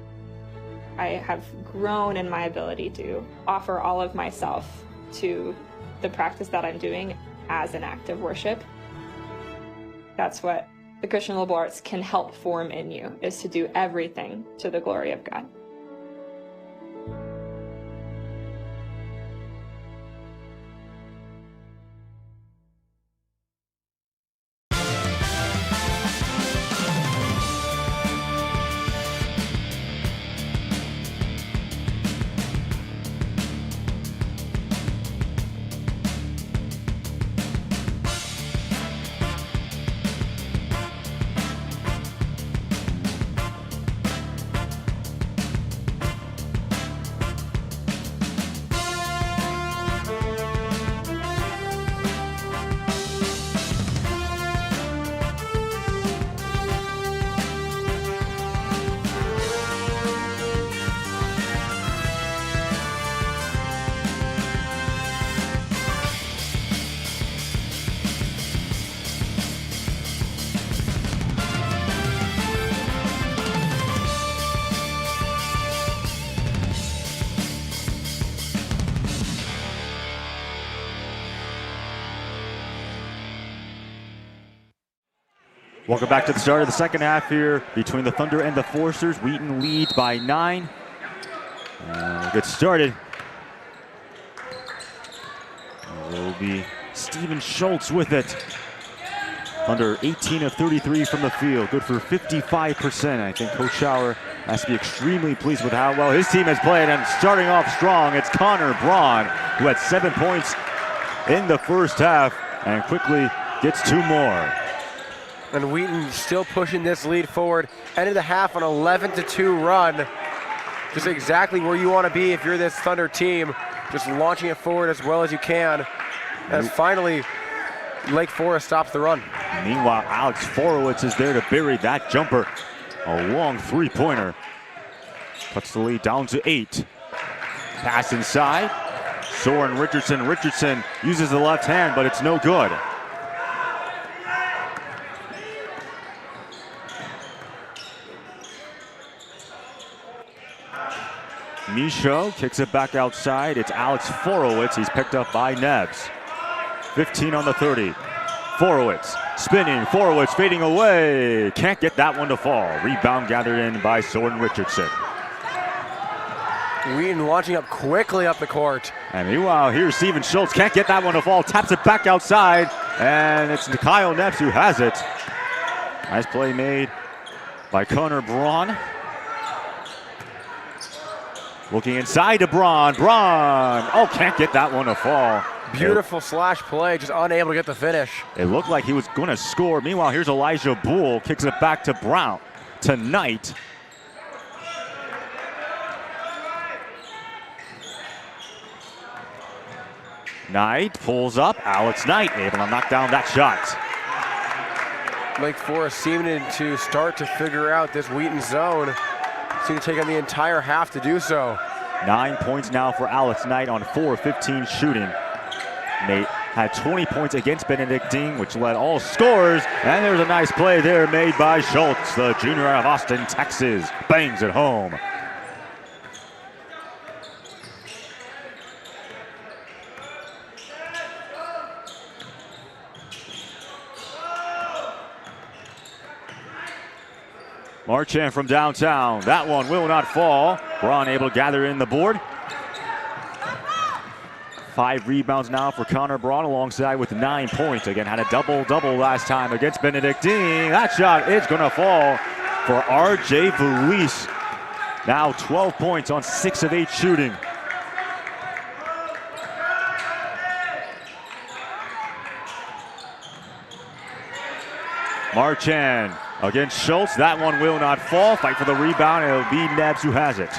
I have grown in my ability to offer all of myself to the practice that I'm doing as an act of worship. That's what the Christian liberal arts can help form in you, is to do everything to the glory of God. Welcome back to the start of the second half here between the Thunder and the Forcers. Wheaton leads by 9. And we'll get started. It will be Steven Schultz with it. Thunder 18 of 33 from the field, good for 55%. I think Coach Schauer has to be extremely pleased with how well his team has played. And starting off strong, it's Connor Braun, who had 7 points in the first half and quickly gets 2 more. And Wheaton still pushing this lead forward. Ended the half on an 11-2 run. Just exactly where you want to be if you're this Thunder team. Just launching it forward as well as you can. As finally, Lake Forest stops the run. Meanwhile, Alex Forowitz is there to bury that jumper. A long 3-pointer. Cuts the lead down to 8. Pass inside. Soren Richardson. Richardson uses the left hand, but it's no good. Michaud kicks it back outside. It's Alex Forowitz. He's picked up by Nebbs. 15 on the 30. Forowitz spinning. Forowitz fading away. Can't get that one to fall. Rebound gathered in by Soren Richardson. Wheaton launching up quickly up the court. And meanwhile, here's Steven Schultz. Can't get that one to fall. Taps it back outside. And it's Kyle Nebbs who has it. Nice play made by Connor Braun. Looking inside to Braun. Braun. Oh, can't get that one to fall. Beautiful slash play, just unable to get the finish. It looked like he was going to score. Meanwhile, here's Elijah Bull. Kicks it back to Brown. To Knight. Knight pulls up. Alex Knight able to knock down that shot. Lake Forest seeming to start to figure out this Wheaton zone. Seem to take on the entire half to do so. 9 points now for Alex Knight on 4 of 15 shooting. Nate had 20 points against Benedictine, which led all scorers. And there's a nice play there made by Schultz, the junior out of Austin, Texas. Bangs it home. Marchand from downtown. That one will not fall. Braun able to gather in the board. 5 rebounds now for Connor Braun alongside with 9 points. Again, had a double-double last time against Benedictine. That shot is going to fall for RJ Valise. Now 12 points on 6 of 8 shooting. Marchand against Schultz. That one will not fall. Fight for the rebound. It'll be Nebbs who has it.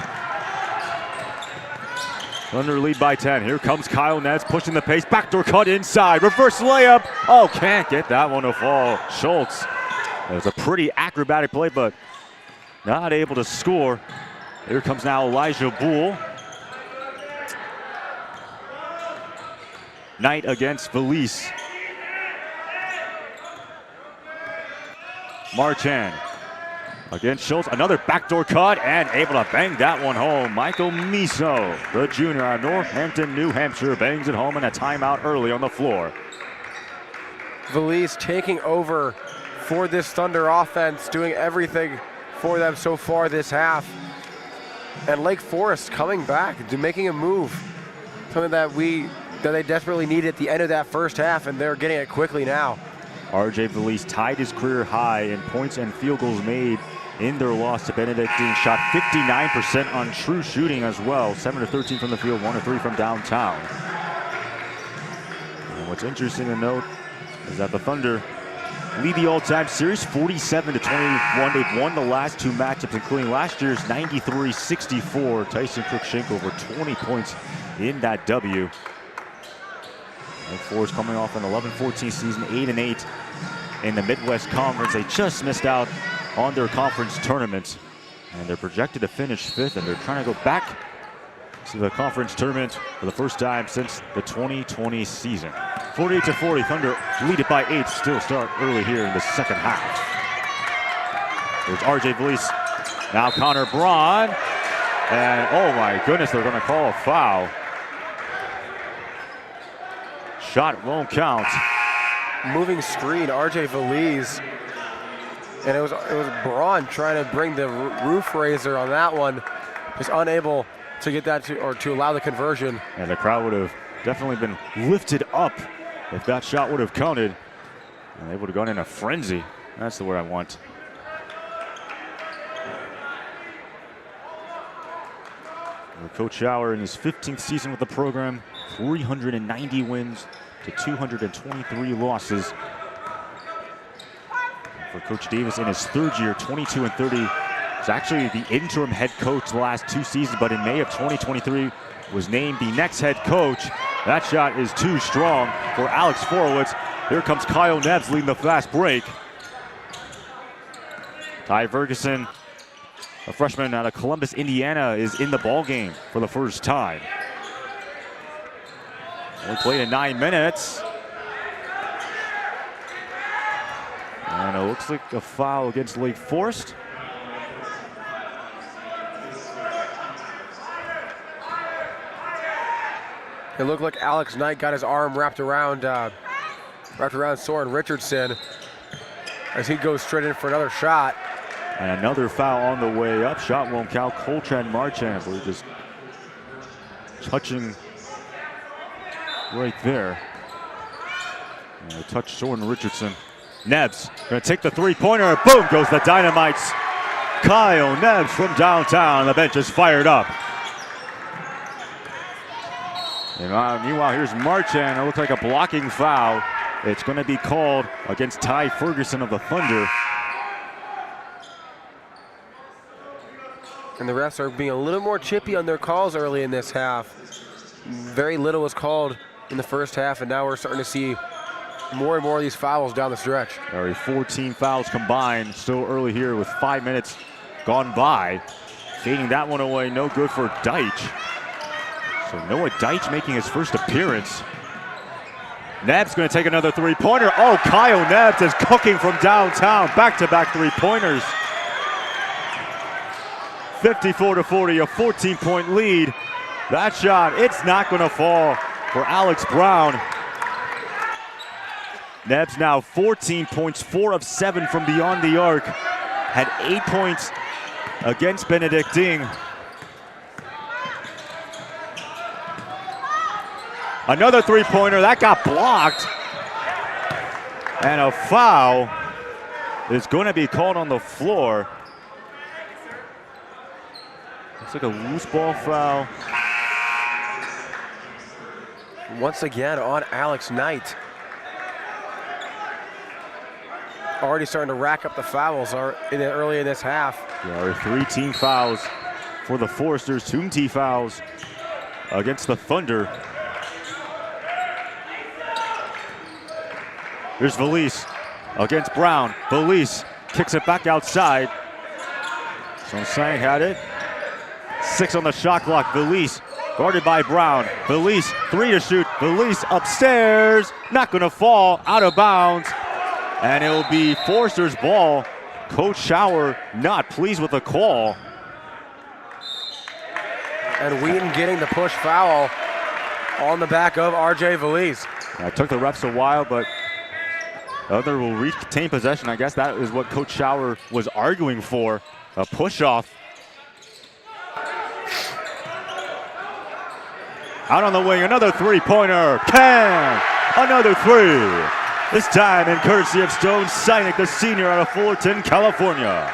Thunder lead by 10. Here comes Kyle Nebbs pushing the pace. Backdoor cut inside. Reverse layup. Oh, can't get that one to fall. Schultz. It was a pretty acrobatic play, but not able to score. Here comes now Elijah Bull. Knight against Valise. Marchand against Schultz. Another backdoor cut and able to bang that one home. Michael Miso, the junior out of Northampton, New Hampshire, bangs it home in a timeout early on the floor. Valise taking over for this Thunder offense, doing everything for them so far this half. And Lake Forest coming back, making a move. Something that they desperately needed at the end of that first half, and they're getting it quickly now. RJ Valise tied his career high in points and field goals made in their loss to Benedictine. Shot 59% on true shooting as well. 7 of 13 from the field, 1 of 3 from downtown. And what's interesting to note is that the Thunder lead the all-time series 47-21. They've won the last 2 matchups, including last year's 93-64. Tyson Cruikshank over 20 points in that W. Lake Forest coming off an 11-14 season, 8-8 in the Midwest Conference. They just missed out on their conference tournament, and they're projected to finish 5th, and they're trying to go back to the conference tournament for the first time since the 2020 season. 48-40, Thunder lead it by 8, still start early here in the second half. There's RJ Valise, now Connor Braun, and oh my goodness, they're gonna call a foul. Shot won't count. Moving screen, RJ Valise And it was Braun trying to bring the roof raiser on that one, just unable to get that to allow the conversion. And the crowd would have definitely been lifted up if that shot would have counted. And they would have gone in a frenzy. That's the word I want. Coach Schauer in his 15th season with the program, 390 wins to 223 losses. For Coach Davis in his third year, 22-30. He's actually the interim head coach the last 2 seasons, but in May of 2023 was named the next head coach. That shot is too strong for Alex Forowitz. Here comes Kyle Nebbs leading the fast break. Ty Ferguson, a freshman out of Columbus, Indiana, is in the ball game for the first time. Only played in 9 minutes. And it looks like a foul against Lake Forest. It looked like Alex Knight got his arm wrapped around Soren Richardson as he goes straight in for another shot. And another foul on the way up. Shot won't count. Coltrane Marchand, we're just touching right there. And touch Soren Richardson. Nebbs gonna take the three-pointer. Boom goes the Dynamites. Kyle Nebbs from downtown. The bench is fired up. And meanwhile, here's Marchand. It looks like a blocking foul. It's going to be called against Ty Ferguson of the Thunder. And the refs are being a little more chippy on their calls early in this half. Very little was called in the first half, and now we're starting to see more and more of these fouls down the stretch. Already 14 fouls combined. Still early here with 5 minutes gone by. Fading that one away. No good for Deitch. So Noah Deitch making his first appearance. Nebbs going to take another three-pointer. Oh, Kyle Nebbs is cooking from downtown. Back-to-back three-pointers. 54-40, a 14-point lead. That shot, it's not going to fall for Alex Brown. Nebbs now 14 points, 4 of 7 from beyond the arc. Had 8 points against Benedictine. Another three-pointer, that got blocked. And a foul is going to be called on the floor. Looks like a loose ball foul. Once again on Alex Knight. Already starting to rack up the fouls early in this half. There are 3 team fouls for the Foresters, 2 team fouls against the Thunder. Here's Valise against Brown. Valise kicks it back outside. Sang had it. 6 on the shot clock. Valise guarded by Brown. Valise 3 to shoot. Valise upstairs. Not going to fall. Out of bounds. And it'll be Forster's ball. Coach Schauer not pleased with the call. And Wheaton getting the push foul on the back of RJ Valise. It took the refs a while, but other will retain possession. I guess that is what Coach Schauer was arguing for, a push-off. Out on the wing, another three-pointer. Another three. This time in courtesy of Stone Sinek, the senior out of Fullerton, California.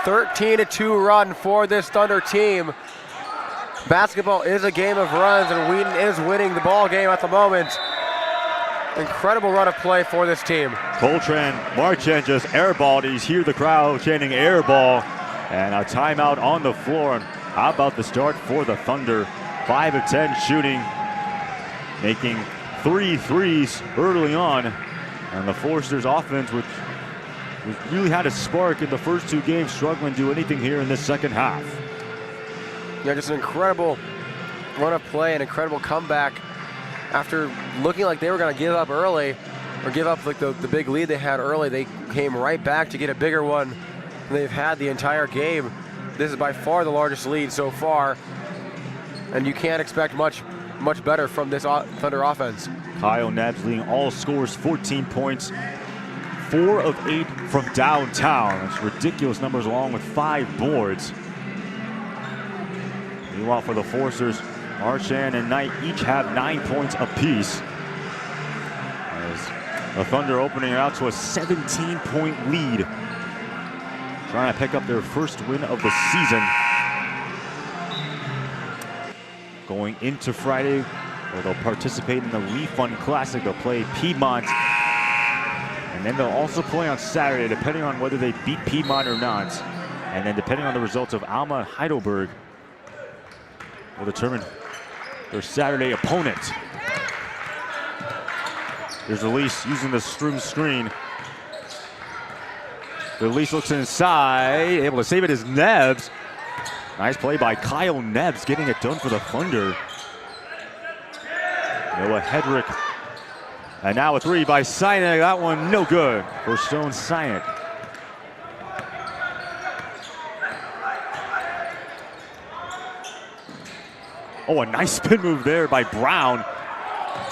13-2 run for this Thunder team. Basketball is a game of runs, and Wheaton is winning the ball game at the moment. Incredible run of play for this team. Coltrane Marchand just airballed. He's here the crowd chanting airball. And a timeout on the floor. And how about the start for the Thunder? 5 of 10 shooting, making 3 threes early on. And the Foresters offense, which really had a spark in the first 2 games, struggling to do anything here in this second half. Yeah, just an incredible run of play, an incredible comeback. After looking like they were going to give up early, or give up like the big lead they had early, they came right back to get a bigger one than they've had the entire game. This is by far the largest lead so far, and you can't expect much better from this Thunder offense. Kyle Nebbs leading all scores, 14 points, 4 of 8 from downtown. That's ridiculous numbers along with 5 boards. Meanwhile, for the Forcers, Marchand and Knight each have 9 points apiece. As the Thunder opening it out to a 17-point lead. Trying to pick up their first win of the season. Going into Friday, where they'll participate in the Leaf Fund Classic. They'll play Piedmont. And then they'll also play on Saturday, depending on whether they beat Piedmont or not. And then depending on the results of Alma and Heidelberg, will determine their Saturday opponent. Here's Elise using the Strum screen. Elise looks inside, able to save it is Nebbs. Nice play by Kyle Nebbs, getting it done for the Thunder. Noah Hedrick. And now a 3 by Sinek. That one no good for Stone Sinek. Oh, a nice spin move there by Brown.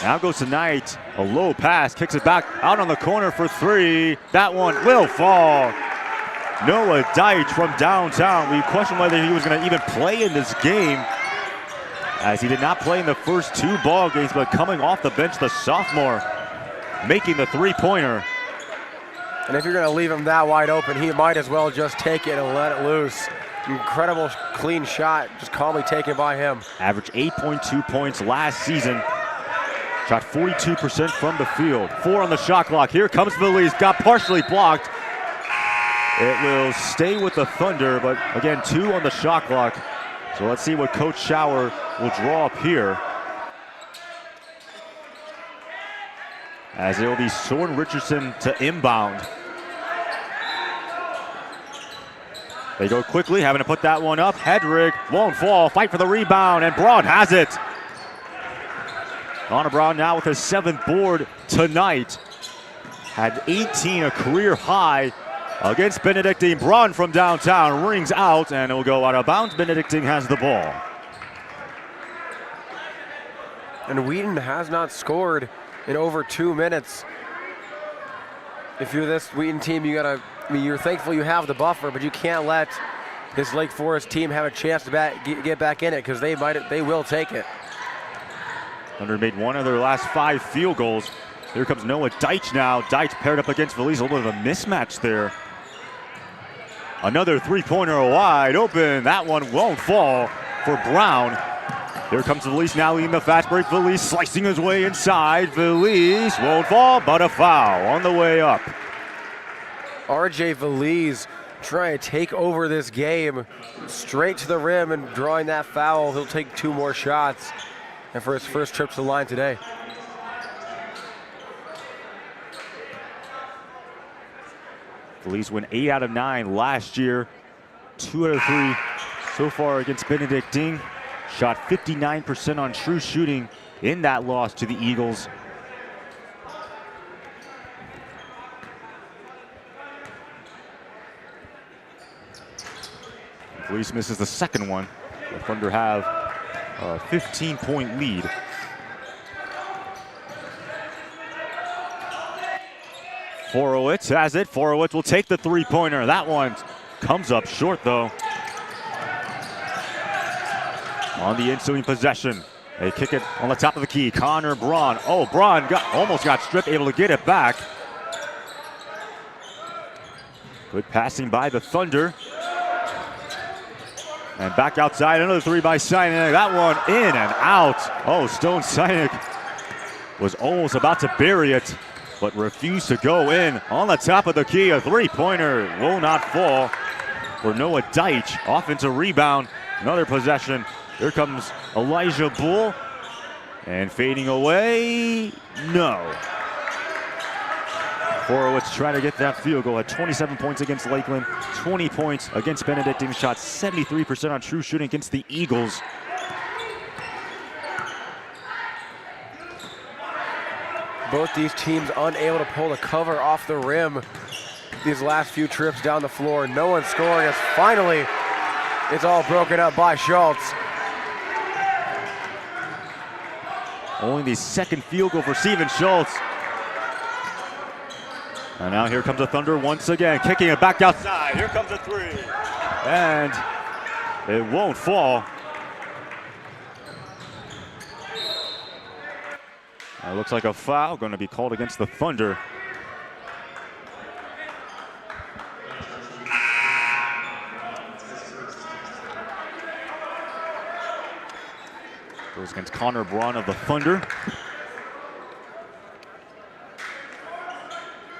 Now goes to Knight. A low pass, kicks it back out on the corner for 3. That one will fall. Noah Deitch from downtown. We questioned whether he was going to even play in this game, as he did not play in the first 2 ball games, but coming off the bench, the sophomore making the 3-pointer. And if you're going to leave him that wide open, he might as well just take it and let it loose. Incredible clean shot, just calmly taken by him. Averaged 8.2 points last season. Shot 42% from the field. 4 on the shot clock. Here comes Felice, got partially blocked. It will stay with the Thunder, but again, 2 on the shot clock. So let's see what Coach Schauer will draw up here. As it will be Soren Richardson to inbound. They go quickly, having to put that one up. Hedrick won't fall, fight for the rebound, and Braun has it. Connor Brown now with his 7th board tonight. Had 18, a career high against Benedictine. Braun from downtown rings out, and it will go out of bounds. Benedictine has the ball. And Wheaton has not scored in over 2 minutes. If you're this Wheaton team, you're thankful you have the buffer, but you can't let this Lake Forest team have a chance to get back in it, because they will take it. Thunder made 1 of their last 5 field goals. Here comes Noah Deitch now. Deitch paired up against Felice, a little bit of a mismatch there. Another 3-pointer wide open. That one won't fall for Brown. Here comes Felice now leading the fast break. Felice slicing his way inside. Felice won't fall, but a foul on the way up. RJ Felice trying to take over this game straight to the rim and drawing that foul. He'll take 2 more shots, and for his first trip to the line today. Felice went 8 out of 9 last year. 2 out of 3 so far against Benedictine. Shot 59% on true shooting in that loss to the Eagles. Felice misses the second one. The Thunder have a 15-point lead. Forowitz has it. Forowitz will take the 3-pointer. That one comes up short, though. On the ensuing possession, they kick it on the top of the key. Connor Braun. Oh, Braun almost got stripped, able to get it back. Good passing by the Thunder. And back outside, another 3 by Sinek. That one in and out. Oh, Stone Sinek was almost about to bury it, but refused to go in. On the top of the key, a 3-pointer will not fall for Noah Deitch. Offensive rebound, another possession. Here comes Elijah Bull, and fading away, no. Horowitz trying to get that field goal. Had 27 points against Lakeland, 20 points against Benedictine. Shot 73% on true shooting against the Eagles. Both these teams unable to pull the cover off the rim these last few trips down the floor. No one scoring as finally it's all broken up by Schultz. Only the second field goal for Steven Schultz. And now here comes the Thunder once again, kicking it back outside. Here comes a three. And it won't fall. It looks like a foul going to be called against the Thunder. Goes against Connor Braun of the Thunder.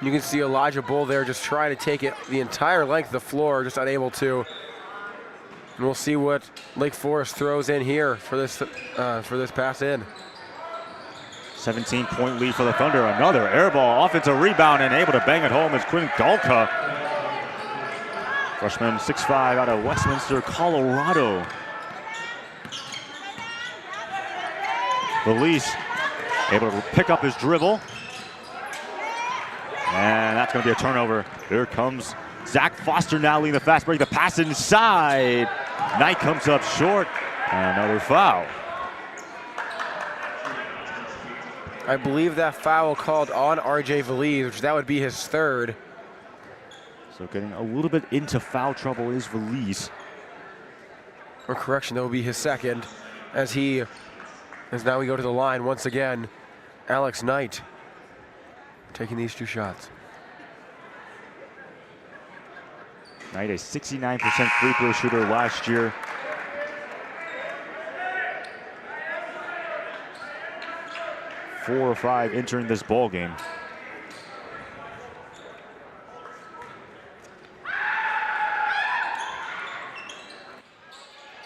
You can see Elijah Bull there just trying to take it the entire length of the floor, just unable to. And we'll see what Lake Forest throws in here for this pass in. 17-point lead for the Thunder. Another air ball, offensive rebound, and able to bang it home is Quinn Galka. Freshman 6'5" out of Westminster, Colorado. Valise able to pick up his dribble. And that's going to be a turnover. Here comes Zach Foster now leading the fast break. The pass inside. Knight comes up short. And another foul. I believe that foul called on RJ Valise, which that would be his third. So getting a little bit into foul trouble is Valise. Or correction, that would be his second. As now we go to the line once again. Alex Knight taking these two shots. Knight, a 69% free throw shooter last year. Four or five entering this ball game.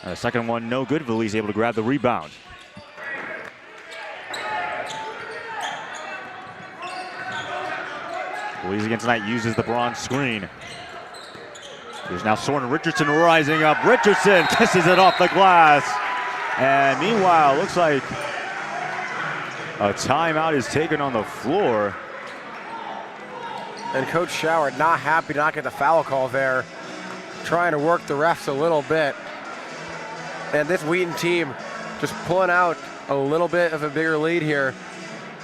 And the second one, no good. Valise able to grab the rebound. Valise against Knight uses the bronze screen. There's now Soren Richardson rising up. Richardson kisses it off the glass. And meanwhile, looks like a timeout is taken on the floor. And Coach Schauer not happy to not get the foul call there. Trying to work the refs a little bit. And this Wheaton team just pulling out a little bit of a bigger lead here.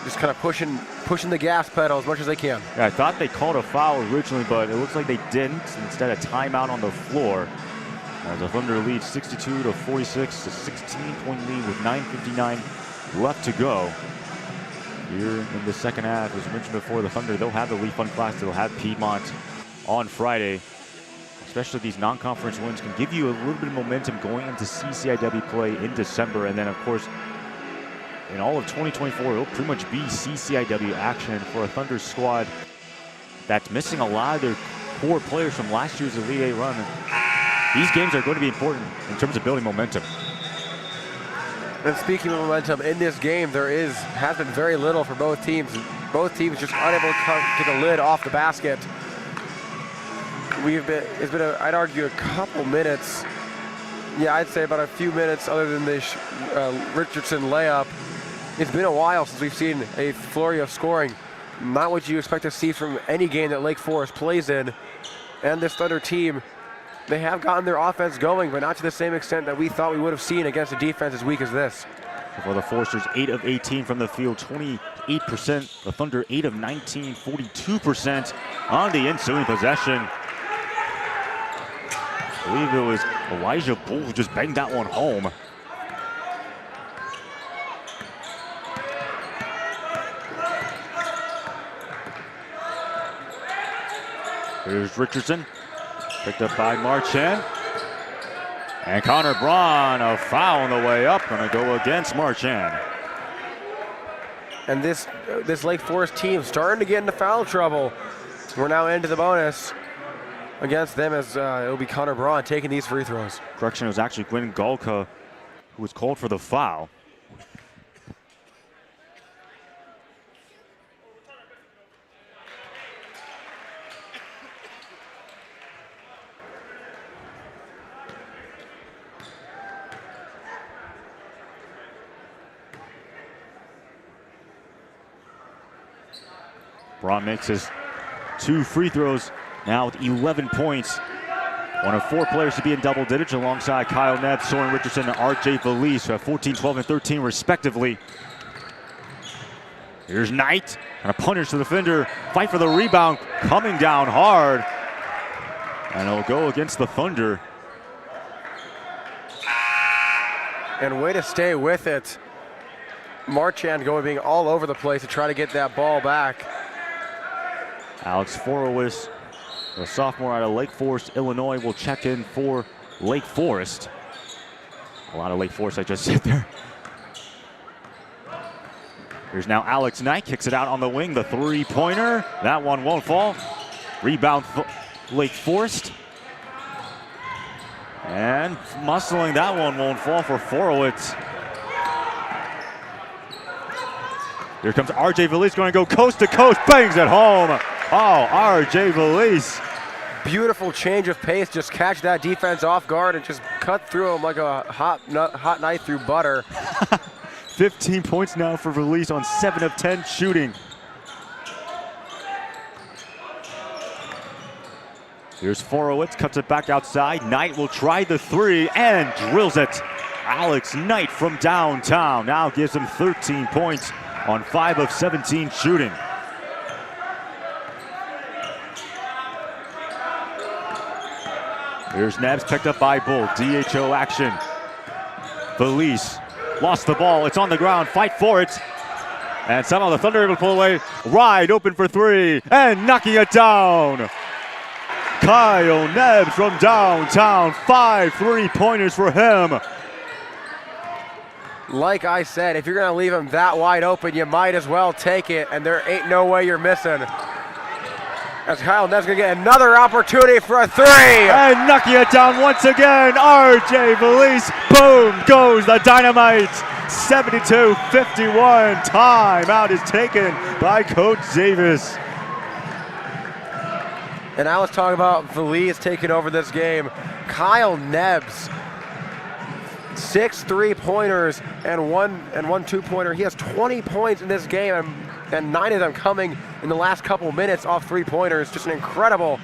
Just kind of pushing the gas pedal as much as they can. Yeah, I thought they called a foul originally, but it looks like they didn't. Instead, a timeout on the floor. As the Thunder lead 62-46, a 16-point lead with 9:59 left to go. Here in the second half, as mentioned before, the Thunder, they'll have the Leaf Fun Class. They'll have Piedmont on Friday. Especially these non-conference wins can give you a little bit of momentum going into CCIW play in December. And then, of course, in all of 2024, it'll pretty much be CCIW action for a Thunder squad that's missing a lot of their core players from last year's Elite Eight run. These games are going to be important in terms of building momentum. And speaking of momentum, in this game, has been very little for both teams. Both teams just unable to take a lid off the basket. It's been, I'd argue, a couple minutes. Yeah, I'd say about a few minutes other than this Richardson layup. It's been a while since we've seen a flurry of scoring. Not what you expect to see from any game that Lake Forest plays in. And this Thunder team, they have gotten their offense going, but not to the same extent that we thought we would have seen against a defense as weak as this. For the Foresters, 8 of 18 from the field, 28%. The Thunder, 8 of 19, 42% on the ensuing possession. I believe it was Elijah Bull who just banged that one home. Here's Richardson, picked up by Marchand. And Connor Braun, a foul on the way up, gonna go against Marchand. And this Lake Forest team starting to get into foul trouble. We're now into the bonus against them as it'll be Connor Braun taking these free throws. Correction, it was actually Quinn Galka who was called for the foul. Braun makes his 2 free throws now with 11 points. One of 4 players to be in double digits alongside Kyle Nebb, Soren Richardson, and RJ Valise, who have 14, 12, and 13 respectively. Here's Knight, and a punish to the defender. Fight for the rebound, coming down hard. And it'll go against the Thunder. And way to stay with it. Marchand being all over the place to try to get that ball back. Alex Forowitz, a sophomore out of Lake Forest, Illinois, will check in for Lake Forest. A lot of Lake Forest I just said there. Here's now Alex Knight, kicks it out on the wing, the three-pointer. That one won't fall. Rebound Lake Forest. And muscling, that one won't fall for Forowitz. Here comes RJ Valise, going to go coast to coast, bangs it home. Oh, RJ Valise. Beautiful change of pace, just catch that defense off guard and just cut through him like a hot knife through butter. 15 points now for Valise on 7 of 10 shooting. Here's Forowitz, cuts it back outside. Knight will try the three and drills it. Alex Knight from downtown now gives him 13 points on 5 of 17 shooting. Here's Nebbs, picked up by Bull. DHO action. Valise lost the ball. It's on the ground. Fight for it. And somehow the Thunder able to pull away. Ride open for three and knocking it down. Kyle Nebbs from downtown. 5 3-pointers for him. Like I said, if you're going to leave him that wide open, you might as well take it, and there ain't no way you're missing. As Kyle Nebbs going to get another opportunity for a three. And knocking it down once again, RJ Valise. Boom goes the dynamite. 72-51. Timeout is taken by Coach Davis. And I was talking about Valise taking over this game. Kyle Nebbs, 6 3-pointers and one 2-pointer. He has 20 points in this game, and 9 of them coming in the last couple minutes off 3-pointers. Just an incredible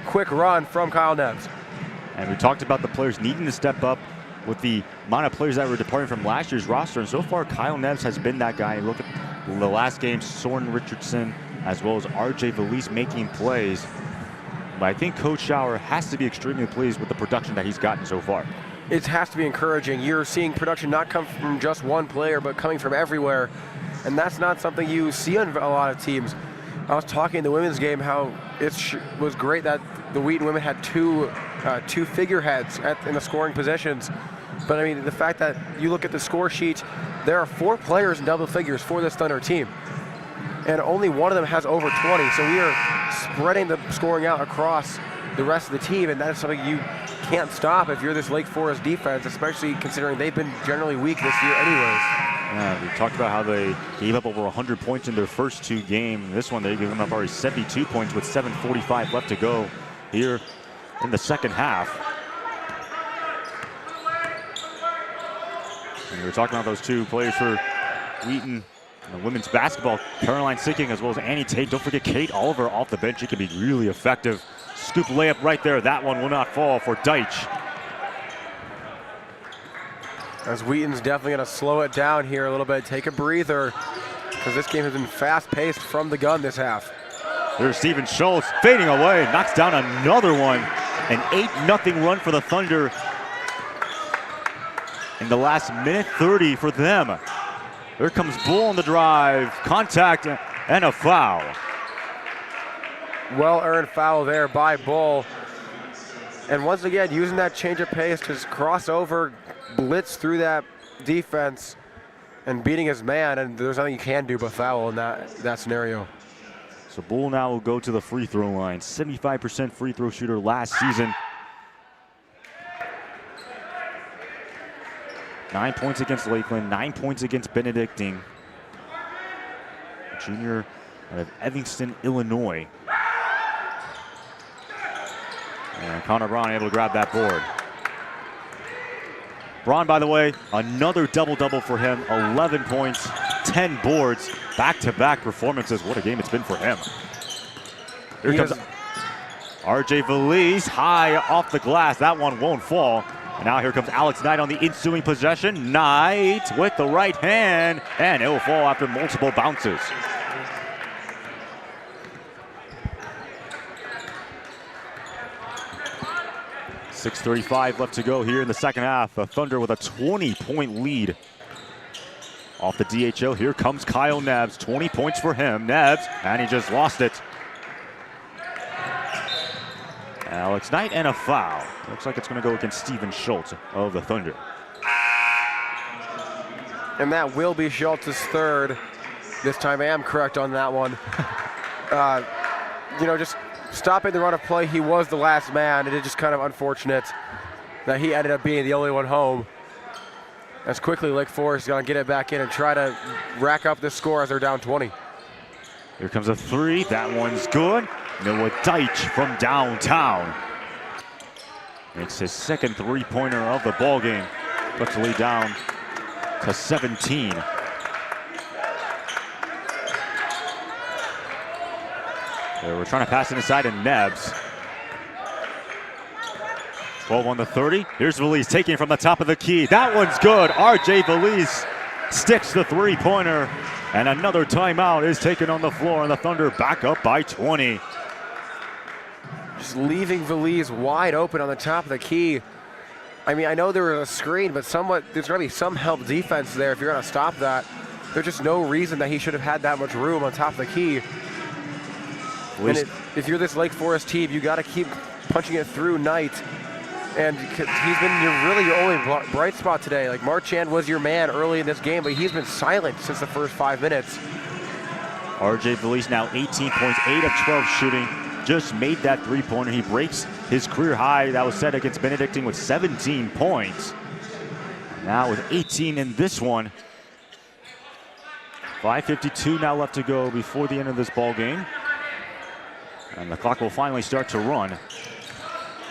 quick run from Kyle Nebbs. And we talked about the players needing to step up with the amount of players that were departing from last year's roster. And so far, Kyle Nebbs has been that guy. Look at the last game, Soren Richardson, as well as RJ Valise making plays. But I think Coach Schauer has to be extremely pleased with the production that he's gotten so far. It has to be encouraging. You're seeing production not come from just one player, but coming from everywhere. And that's not something you see on a lot of teams. I was talking in the women's game how it was great that the Wheaton women had two figureheads in the scoring positions. But I mean, the fact that you look at the score sheet, there are 4 players in double figures for this Thunder team. And only one of them has over 20. So we are spreading the scoring out across the rest of the team, and that is something you can't stop if you're this Lake Forest defense, especially considering they've been generally weak this year anyways. Yeah, we talked about how they gave up over 100 points in their first 2 games. This one, they've given up already 72 points with 7:45 left to go here in the second half. And we were talking about those 2 players for Wheaton. And women's basketball, Caroline Sinking as well as Annie Tate. Don't forget Kate Oliver off the bench. She can be really effective. Scoop layup right there. That one will not fall for Deitch. As Wheaton's definitely going to slow it down here a little bit, take a breather, because this game has been fast-paced from the gun this half. There's Steven Schultz fading away, knocks down another one. An 8-0 run for the Thunder in the last minute 30 for them. Here comes Bull on the drive, contact and a foul. Well-earned foul there by Bull. And once again, using that change of pace to just cross over, blitz through that defense and beating his man, and there's nothing you can do but foul in that scenario. So Bull now will go to the free throw line. 75% free throw shooter last season. 9 points against Lakeland, 9 points against Benedictine. Junior out of Evanston, Illinois. And Connor Braun able to grab that board. Braun, by the way, another double-double for him. 11 points, 10 boards, back-to-back performances. What a game it's been for him. Here comes RJ Valise, high off the glass. That one won't fall. And now here comes Alex Knight on the ensuing possession. Knight with the right hand, and it will fall after multiple bounces. .6:35 left to go here in the second half. The Thunder with a 20-point lead. Off the DHO, here comes Kyle Nebbs. 20 points for him. Nebbs, and he just lost it. Alex Knight and a foul. Looks like it's going to go against Steven Schultz of the Thunder. And that will be Schultz's third. This time I am correct on that one. Just stopping the run of play, he was the last man. It is just kind of unfortunate that he ended up being the only one home. As quickly Lake Forest is going to get it back in and try to rack up this score as they're down 20. Here comes a three. That one's good. Noah Deitch from downtown makes his second three-pointer of the ball game. Puts the lead down to 17. We're trying to pass it inside to Nebbs. 12 on the 30. Here's Valise taking it from the top of the key. That one's good. RJ Valise sticks the three-pointer. And another timeout is taken on the floor, and the Thunder back up by 20. Just leaving Valise wide open on the top of the key. I mean, I know there was a screen, but there's going to be some help defense there if you're going to stop that. There's just no reason that he should have had that much room on top of the key. And if you're this Lake Forest team, you got to keep punching it through Knight. And he's been your only bright spot today. Like, Marchand was your man early in this game, but he's been silent since the first 5 minutes. RJ Valise now 18 points, 8 of 12 shooting. Just made that three-pointer. He breaks his career high that was set against Benedictine with 17 points. Now with 18 in this one. 5:52 now left to go before the end of this ball game. And the clock will finally start to run.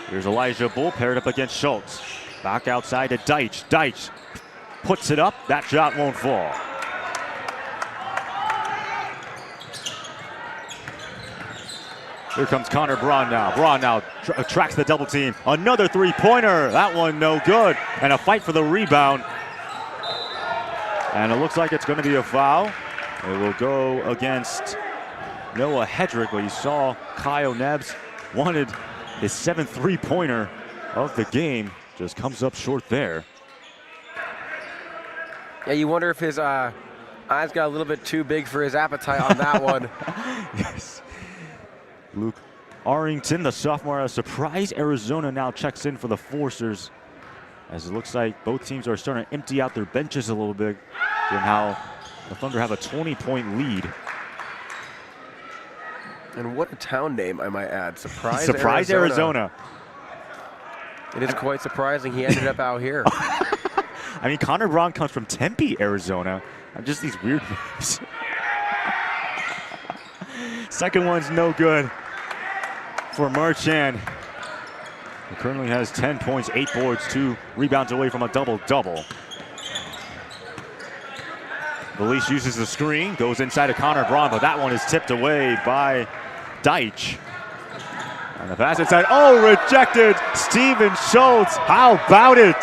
Here's Elijah Bull paired up against Schultz. Back outside to Deitch. Deitch puts it up. That shot won't fall. Here comes Connor Braun now. Braun now tracks the double team. Another three-pointer. That one no good. And a fight for the rebound. And it looks like it's going to be a foul. It will go against Noah Hedrick, but you saw Kyle Nebbs wanted his 7th three-pointer of the game. Just comes up short there. Yeah, you wonder if his eyes got a little bit too big for his appetite on that one. Yes. Luke Arrington, the sophomore, a surprise Arizona now checks in for the Forcers, as it looks like both teams are starting to empty out their benches a little bit, given how the Thunder have a 20-point lead. And what a town name, I might add. Surprise Arizona. It is quite surprising he ended up out here. I mean, Connor Braun comes from Tempe, Arizona. Just these weird names. Second one's no good for Marchand, who currently has 10 points, 8 boards, 2 rebounds away from a double-double. Valise uses the screen, goes inside of Connor Braun, but that one is tipped away by Deitch. And the pass inside, rejected! Steven Schultz, how about it?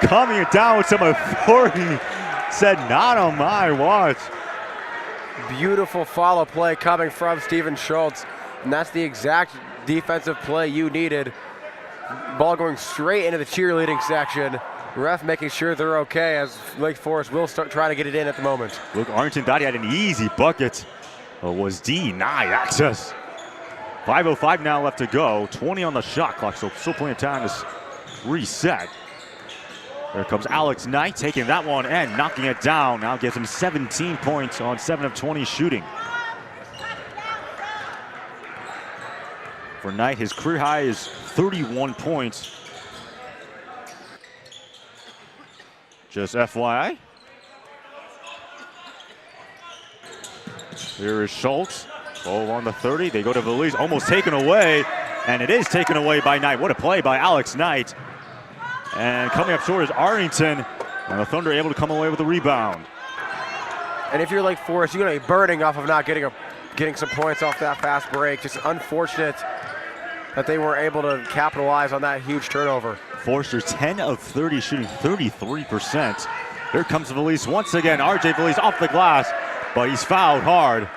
Coming down with some authority, said not on my watch. Beautiful follow play coming from Steven Schultz, and that's the exact defensive play you needed. Ball going straight into the cheerleading section. Ref making sure they're okay as Lake Forest will start trying to get it in at the moment. Luke Arrington thought he had an easy bucket, but was denied access. 5:05 now left to go. 20 on the shot clock, so still plenty of time to reset. There comes Alex Knight taking that one and knocking it down. Now gives him 17 points on 7 of 20 shooting. For Knight, his career high is 31 points. Just FYI. Here is Schultz. 12 on the 30. They go to Valise, almost taken away. And it is taken away by Knight. What a play by Alex Knight. And coming up short is Arrington. And the Thunder able to come away with a rebound. And if you're Lake Forest, you're going to be burning off of not getting some points off that fast break. Just unfortunate that they were able to capitalize on that huge turnover. Forster 10 of 30, shooting 33%. Here comes Valise once again. RJ Valise off the glass, but he's fouled hard.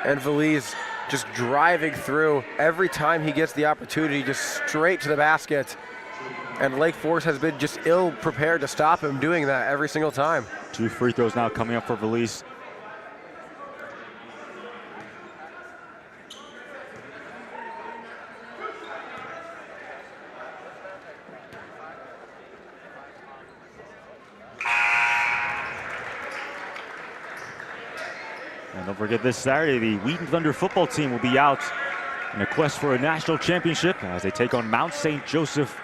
And Valise just driving through every time he gets the opportunity, just straight to the basket. And Lake Forest has been just ill prepared to stop him doing that every single time. 2 free throws now coming up for Valise. And don't forget, this Saturday, the Wheaton Thunder football team will be out in a quest for a national championship as they take on Mount St. Joseph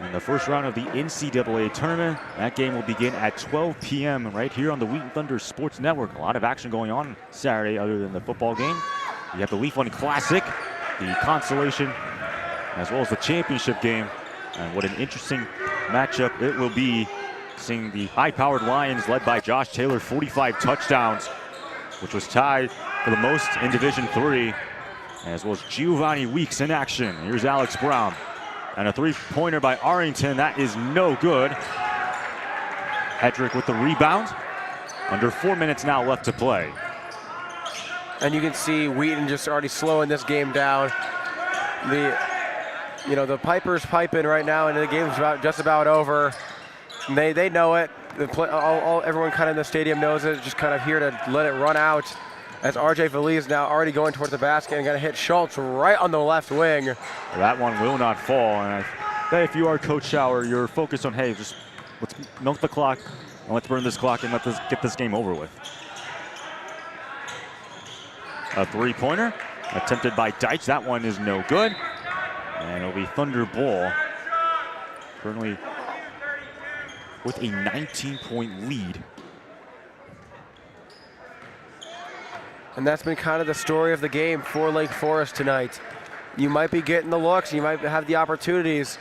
in the first round of the NCAA tournament. That game will begin at 12 p.m. right here on the Wheaton Thunder Sports Network. A lot of action going on Saturday other than the football game. You have the Leaf One Classic, the consolation, as well as the championship game. And what an interesting matchup it will be, seeing the high-powered Lions led by Josh Taylor, 45 touchdowns, which was tied for the most in Division III, as well as Giovanni Weeks in action. Here's Alex Brown. And a three-pointer by Arrington. That is no good. Hedrick with the rebound. Under 4 minutes now left to play. And you can see Wheaton just already slowing this game down. The Pipers piping right now, and the game's just about over. And they know it. Everyone kind of in the stadium knows it. Just kind of here to let it run out. As RJ Valise now already going towards the basket and going to hit Schultz right on the left wing. That one will not fall. And I bet if you are Coach Schauer, you're focused on, hey, just let's milk the clock and let's burn this clock and get this game over with. A three-pointer attempted by Deitch. That one is no good. And it'll be Thunder ball. Currently with a 19-point lead. And that's been kind of the story of the game for Lake Forest tonight. You might be getting the looks, you might have the opportunities,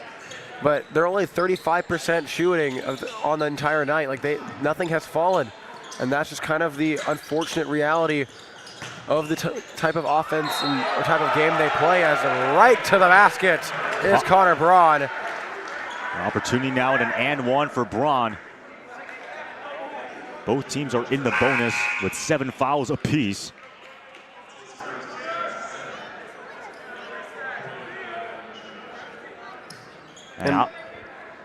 but they're only 35% shooting on the entire night. Like nothing has fallen. And that's just kind of the unfortunate reality of the type of offense and type of game they play, as right to the basket is Connor Braun. An opportunity now at an and one for Braun. Both teams are in the bonus with 7 fouls apiece.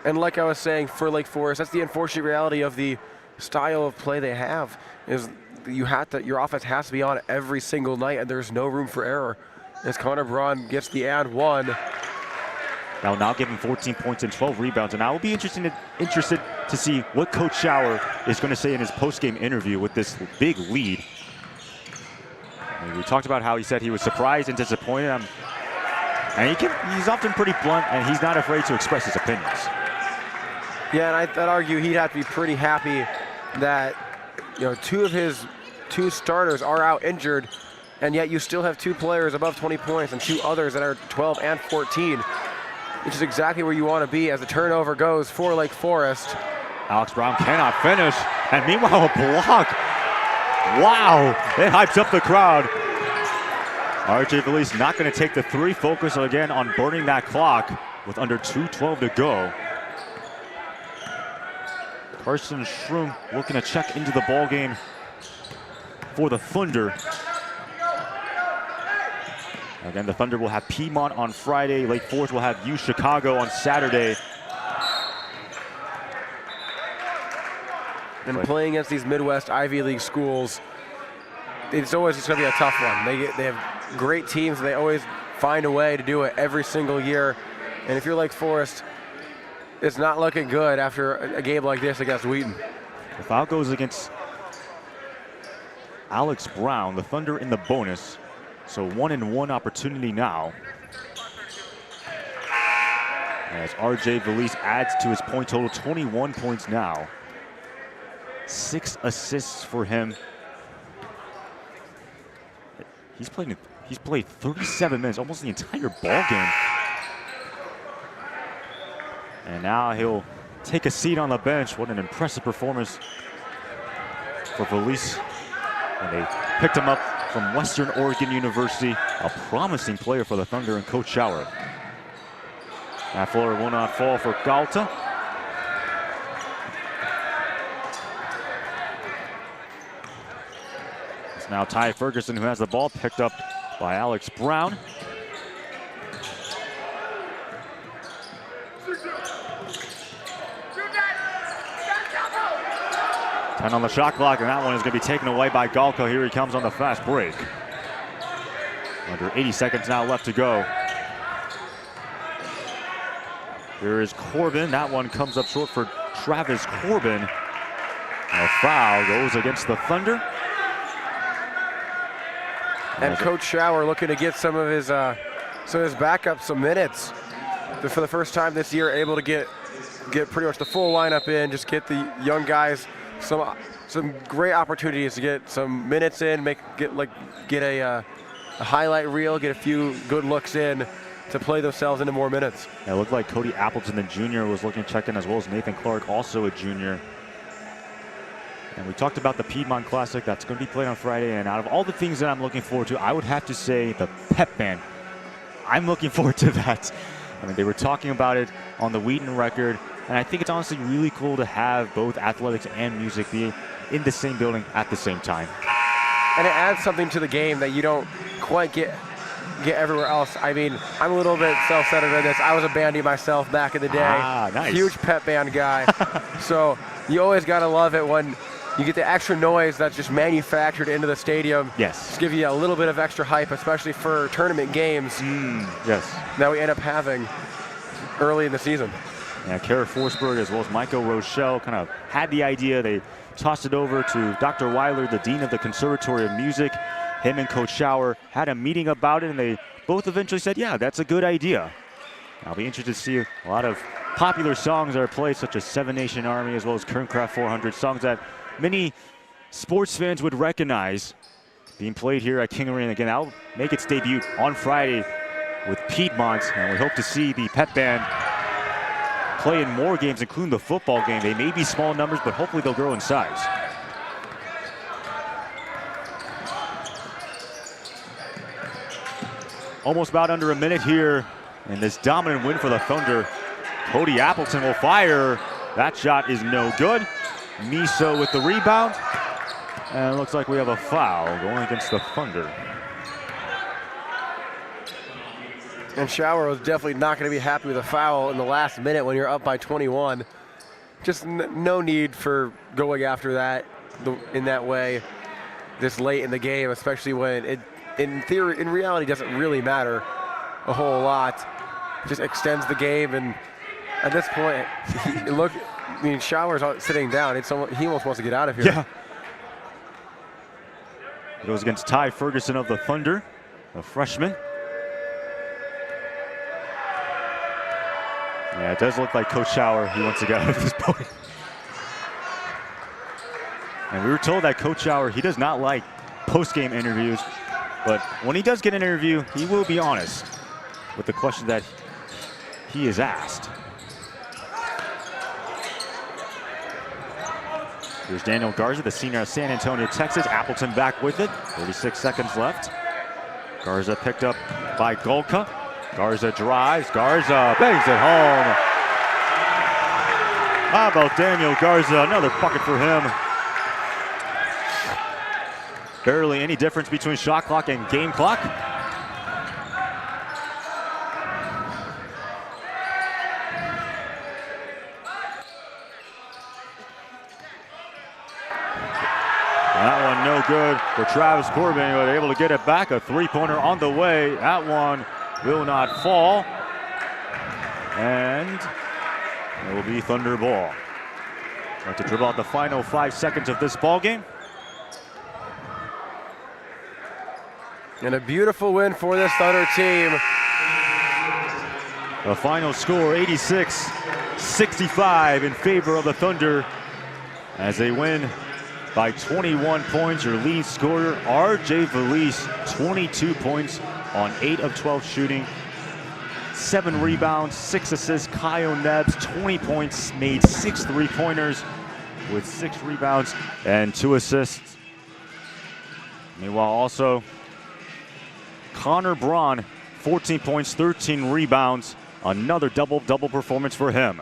And like I was saying, for Lake Forest, that's the unfortunate reality of the style of play they have, is your offense has to be on every single night, and there's no room for error. As Connor Braun gets the and one. Now giving 14 points and 12 rebounds, and I will be interested to see what Coach Schauer is going to say in his post-game interview with this big lead. We talked about how he said he was surprised and disappointed. And he's often pretty blunt, and he's not afraid to express his opinions. Yeah, and I'd argue he'd have to be pretty happy that 2 of his 2 starters are out injured, and yet you still have 2 players above 20 points and 2 others that are 12 and 14, which is exactly where you want to be as the turnover goes for Lake Forest. Alex Brown cannot finish, and meanwhile a block. Wow, it hypes up the crowd. RJ Valise not going to take the 3, focus again on burning that clock with under 2:12 to go. Carson Schrum looking to check into the ball game for the Thunder. Again, the Thunder will have Piedmont on Friday. Lake Forest will have UW-Chicago on Saturday. And playing against these Midwest Ivy League schools, it's always going to be a tough one. They have great teams. They always find a way to do it every single year. And if you're Lake Forest, it's not looking good after a game like this against Wheaton. The foul goes against Alex Brown, the Thunder in the bonus. So 1-and-1 opportunity now. As RJ Valise adds to his point total, 21 points now. 6 assists for him. He's played 37 minutes, almost the entire ball game. And now he'll take a seat on the bench. What an impressive performance for Valise. And they picked him up from Western Oregon University, a promising player for the Thunder, and Coach Schauer. That floater will not fall for Galta. It's now Ty Ferguson who has the ball, picked up by Alex Brown. And on the shot clock, and that one is going to be taken away by Galka. Here he comes on the fast break. Under 80 seconds now left to go. Here is Corbin. That one comes up short for Travis Corbin. A foul goes against the Thunder. And Coach Schauer looking to get some of his backups some minutes. They're for the first time this year able to get pretty much the full lineup in, just get the young guys some great opportunities to get some minutes in, get a highlight reel, get a few good looks in to play themselves into more minutes. It looked like Cody Appleton, the junior, was looking to check in, as well as Nathan Clark, also a junior. And we talked about the Piedmont Classic that's going to be played on Friday, and out of all the things that I'm looking forward to, I would have to say the pep band. I'm looking forward to that. I mean, they were talking about it on the Wheaton record, and I think it's honestly really cool to have both athletics and music be in the same building at the same time. And it adds something to the game that you don't quite get everywhere else. I mean, I'm a little bit self-centered in this. I was a bandy myself back in the day. Nice. Huge pep band guy. So you always got to love it when you get the extra noise that's just manufactured into the stadium. Yes. Just give you a little bit of extra hype, especially for tournament games. Yes. That we end up having early in the season. Yeah, Kara Forsberg as well as Michael Rochelle kind of had the idea. They tossed it over to Dr. Weiler, the Dean of the Conservatory of Music. Him and Coach Schauer had a meeting about it, and they both eventually said, yeah, that's a good idea. I'll be interested to see a lot of popular songs that are played, such as Seven Nation Army, as well as Kerncraft 400, songs that many sports fans would recognize being played here at King Arena. Again, that'll make its debut on Friday with Piedmont, and we hope to see the pep band play in more games, including the football game. They may be small numbers, but hopefully they'll grow in size. Almost about under a minute here in this dominant win for the Thunder. Cody Appleton will fire. That shot is no good. Miso with the rebound. And it looks like we have a foul going against the Thunder. And Schauer was definitely not going to be happy with a foul in the last minute when you're up by 21. Just no need for going after that in that way this late in the game, especially when it, in reality, doesn't really matter a whole lot. Just extends the game, and at this point, Schauer's sitting down. He almost wants to get out of here. Yeah. It goes against Ty Ferguson of the Thunder, a freshman. Yeah, it does look like Coach Schauer, he wants to get out of this podium. And we were told that Coach Schauer, he does not like post-game interviews, but when he does get an interview, he will be honest with the question that he is asked. Here's Daniel Garza, the senior out of San Antonio, Texas. Appleton back with it, 36 seconds left. Garza picked up by Golka. Garza drives, Garza bangs it home. How about Daniel Garza? Another bucket for him. Barely any difference between shot clock and game clock. That one no good for Travis Corbin, but able to get it back. A three-pointer on the way. That one will not fall. And it will be Thunder ball. Like to dribble out the final 5 seconds of this ball game. And a beautiful win for this Thunder team. The final score, 86-65 in favor of the Thunder as they win by 21 points. Your lead scorer, R.J. Valise, 22 points on 8 of 12 shooting. 7 rebounds, 6 assists. Kyle Nebbs, 20 points, made 6 three-pointers with 6 rebounds and 2 assists. Meanwhile, also, Connor Braun, 14 points, 13 rebounds. Another double-double performance for him.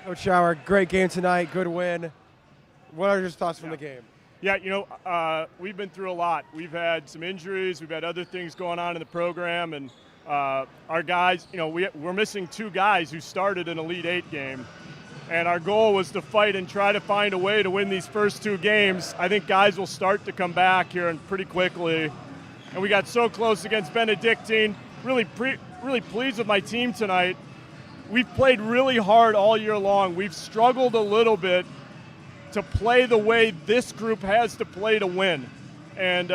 Coach Schauer, great game tonight, good win. What are your thoughts from the game? Yeah, you know, we've been through a lot. We've had some injuries, we've had other things going on in the program, and our guys, you know, we're missing 2 guys who started an Elite 8 game. And our goal was to fight and try to find a way to win these first 2 games. I think guys will start to come back here and pretty quickly. And we got so close against Benedictine. Really pleased with my team tonight. We've played really hard all year long. We've struggled a little bit to play the way this group has to play to win. And,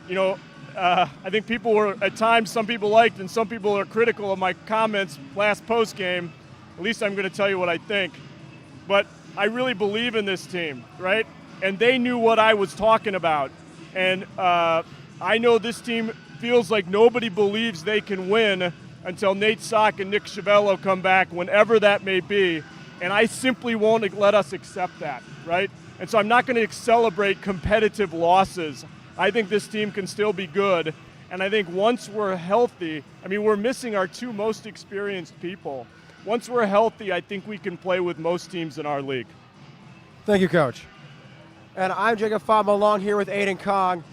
you know, I think people were, at times, some people liked and some people are critical of my comments last post game. At least I'm going to tell you what I think. But I really believe in this team, right? And they knew what I was talking about. And I know this team feels like nobody believes they can win until Nate Sock and Nick Chiavello come back, whenever that may be. And I simply won't let us accept that, right? And so I'm not going to celebrate competitive losses. I think this team can still be good. And I think once we're healthy, I mean, we're missing our 2 most experienced people. Once we're healthy, I think we can play with most teams in our league. Thank you, Coach. And I'm Jacob Fama, along here with Aiden Kong.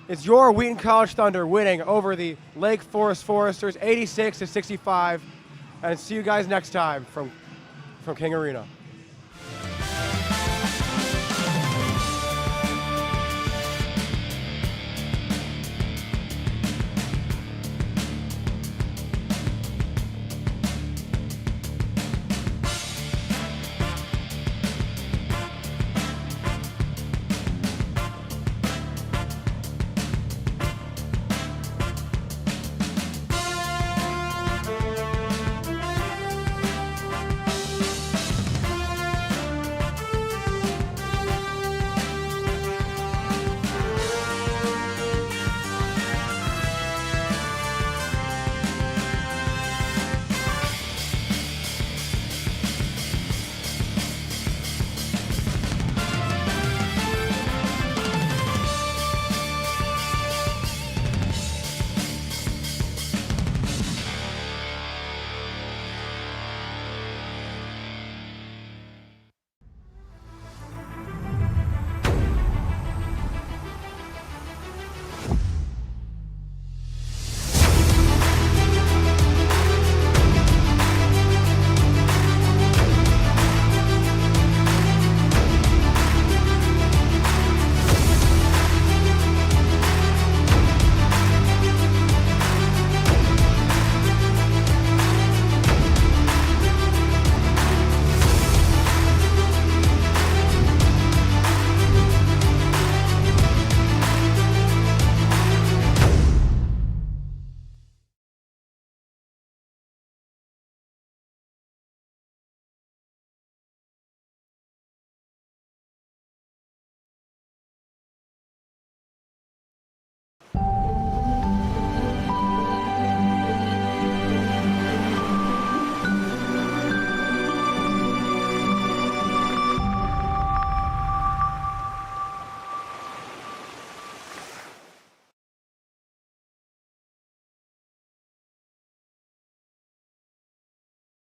It's your Wheaton College Thunder winning over the Lake Forest Foresters 86-65. And see you guys next time from King Arena.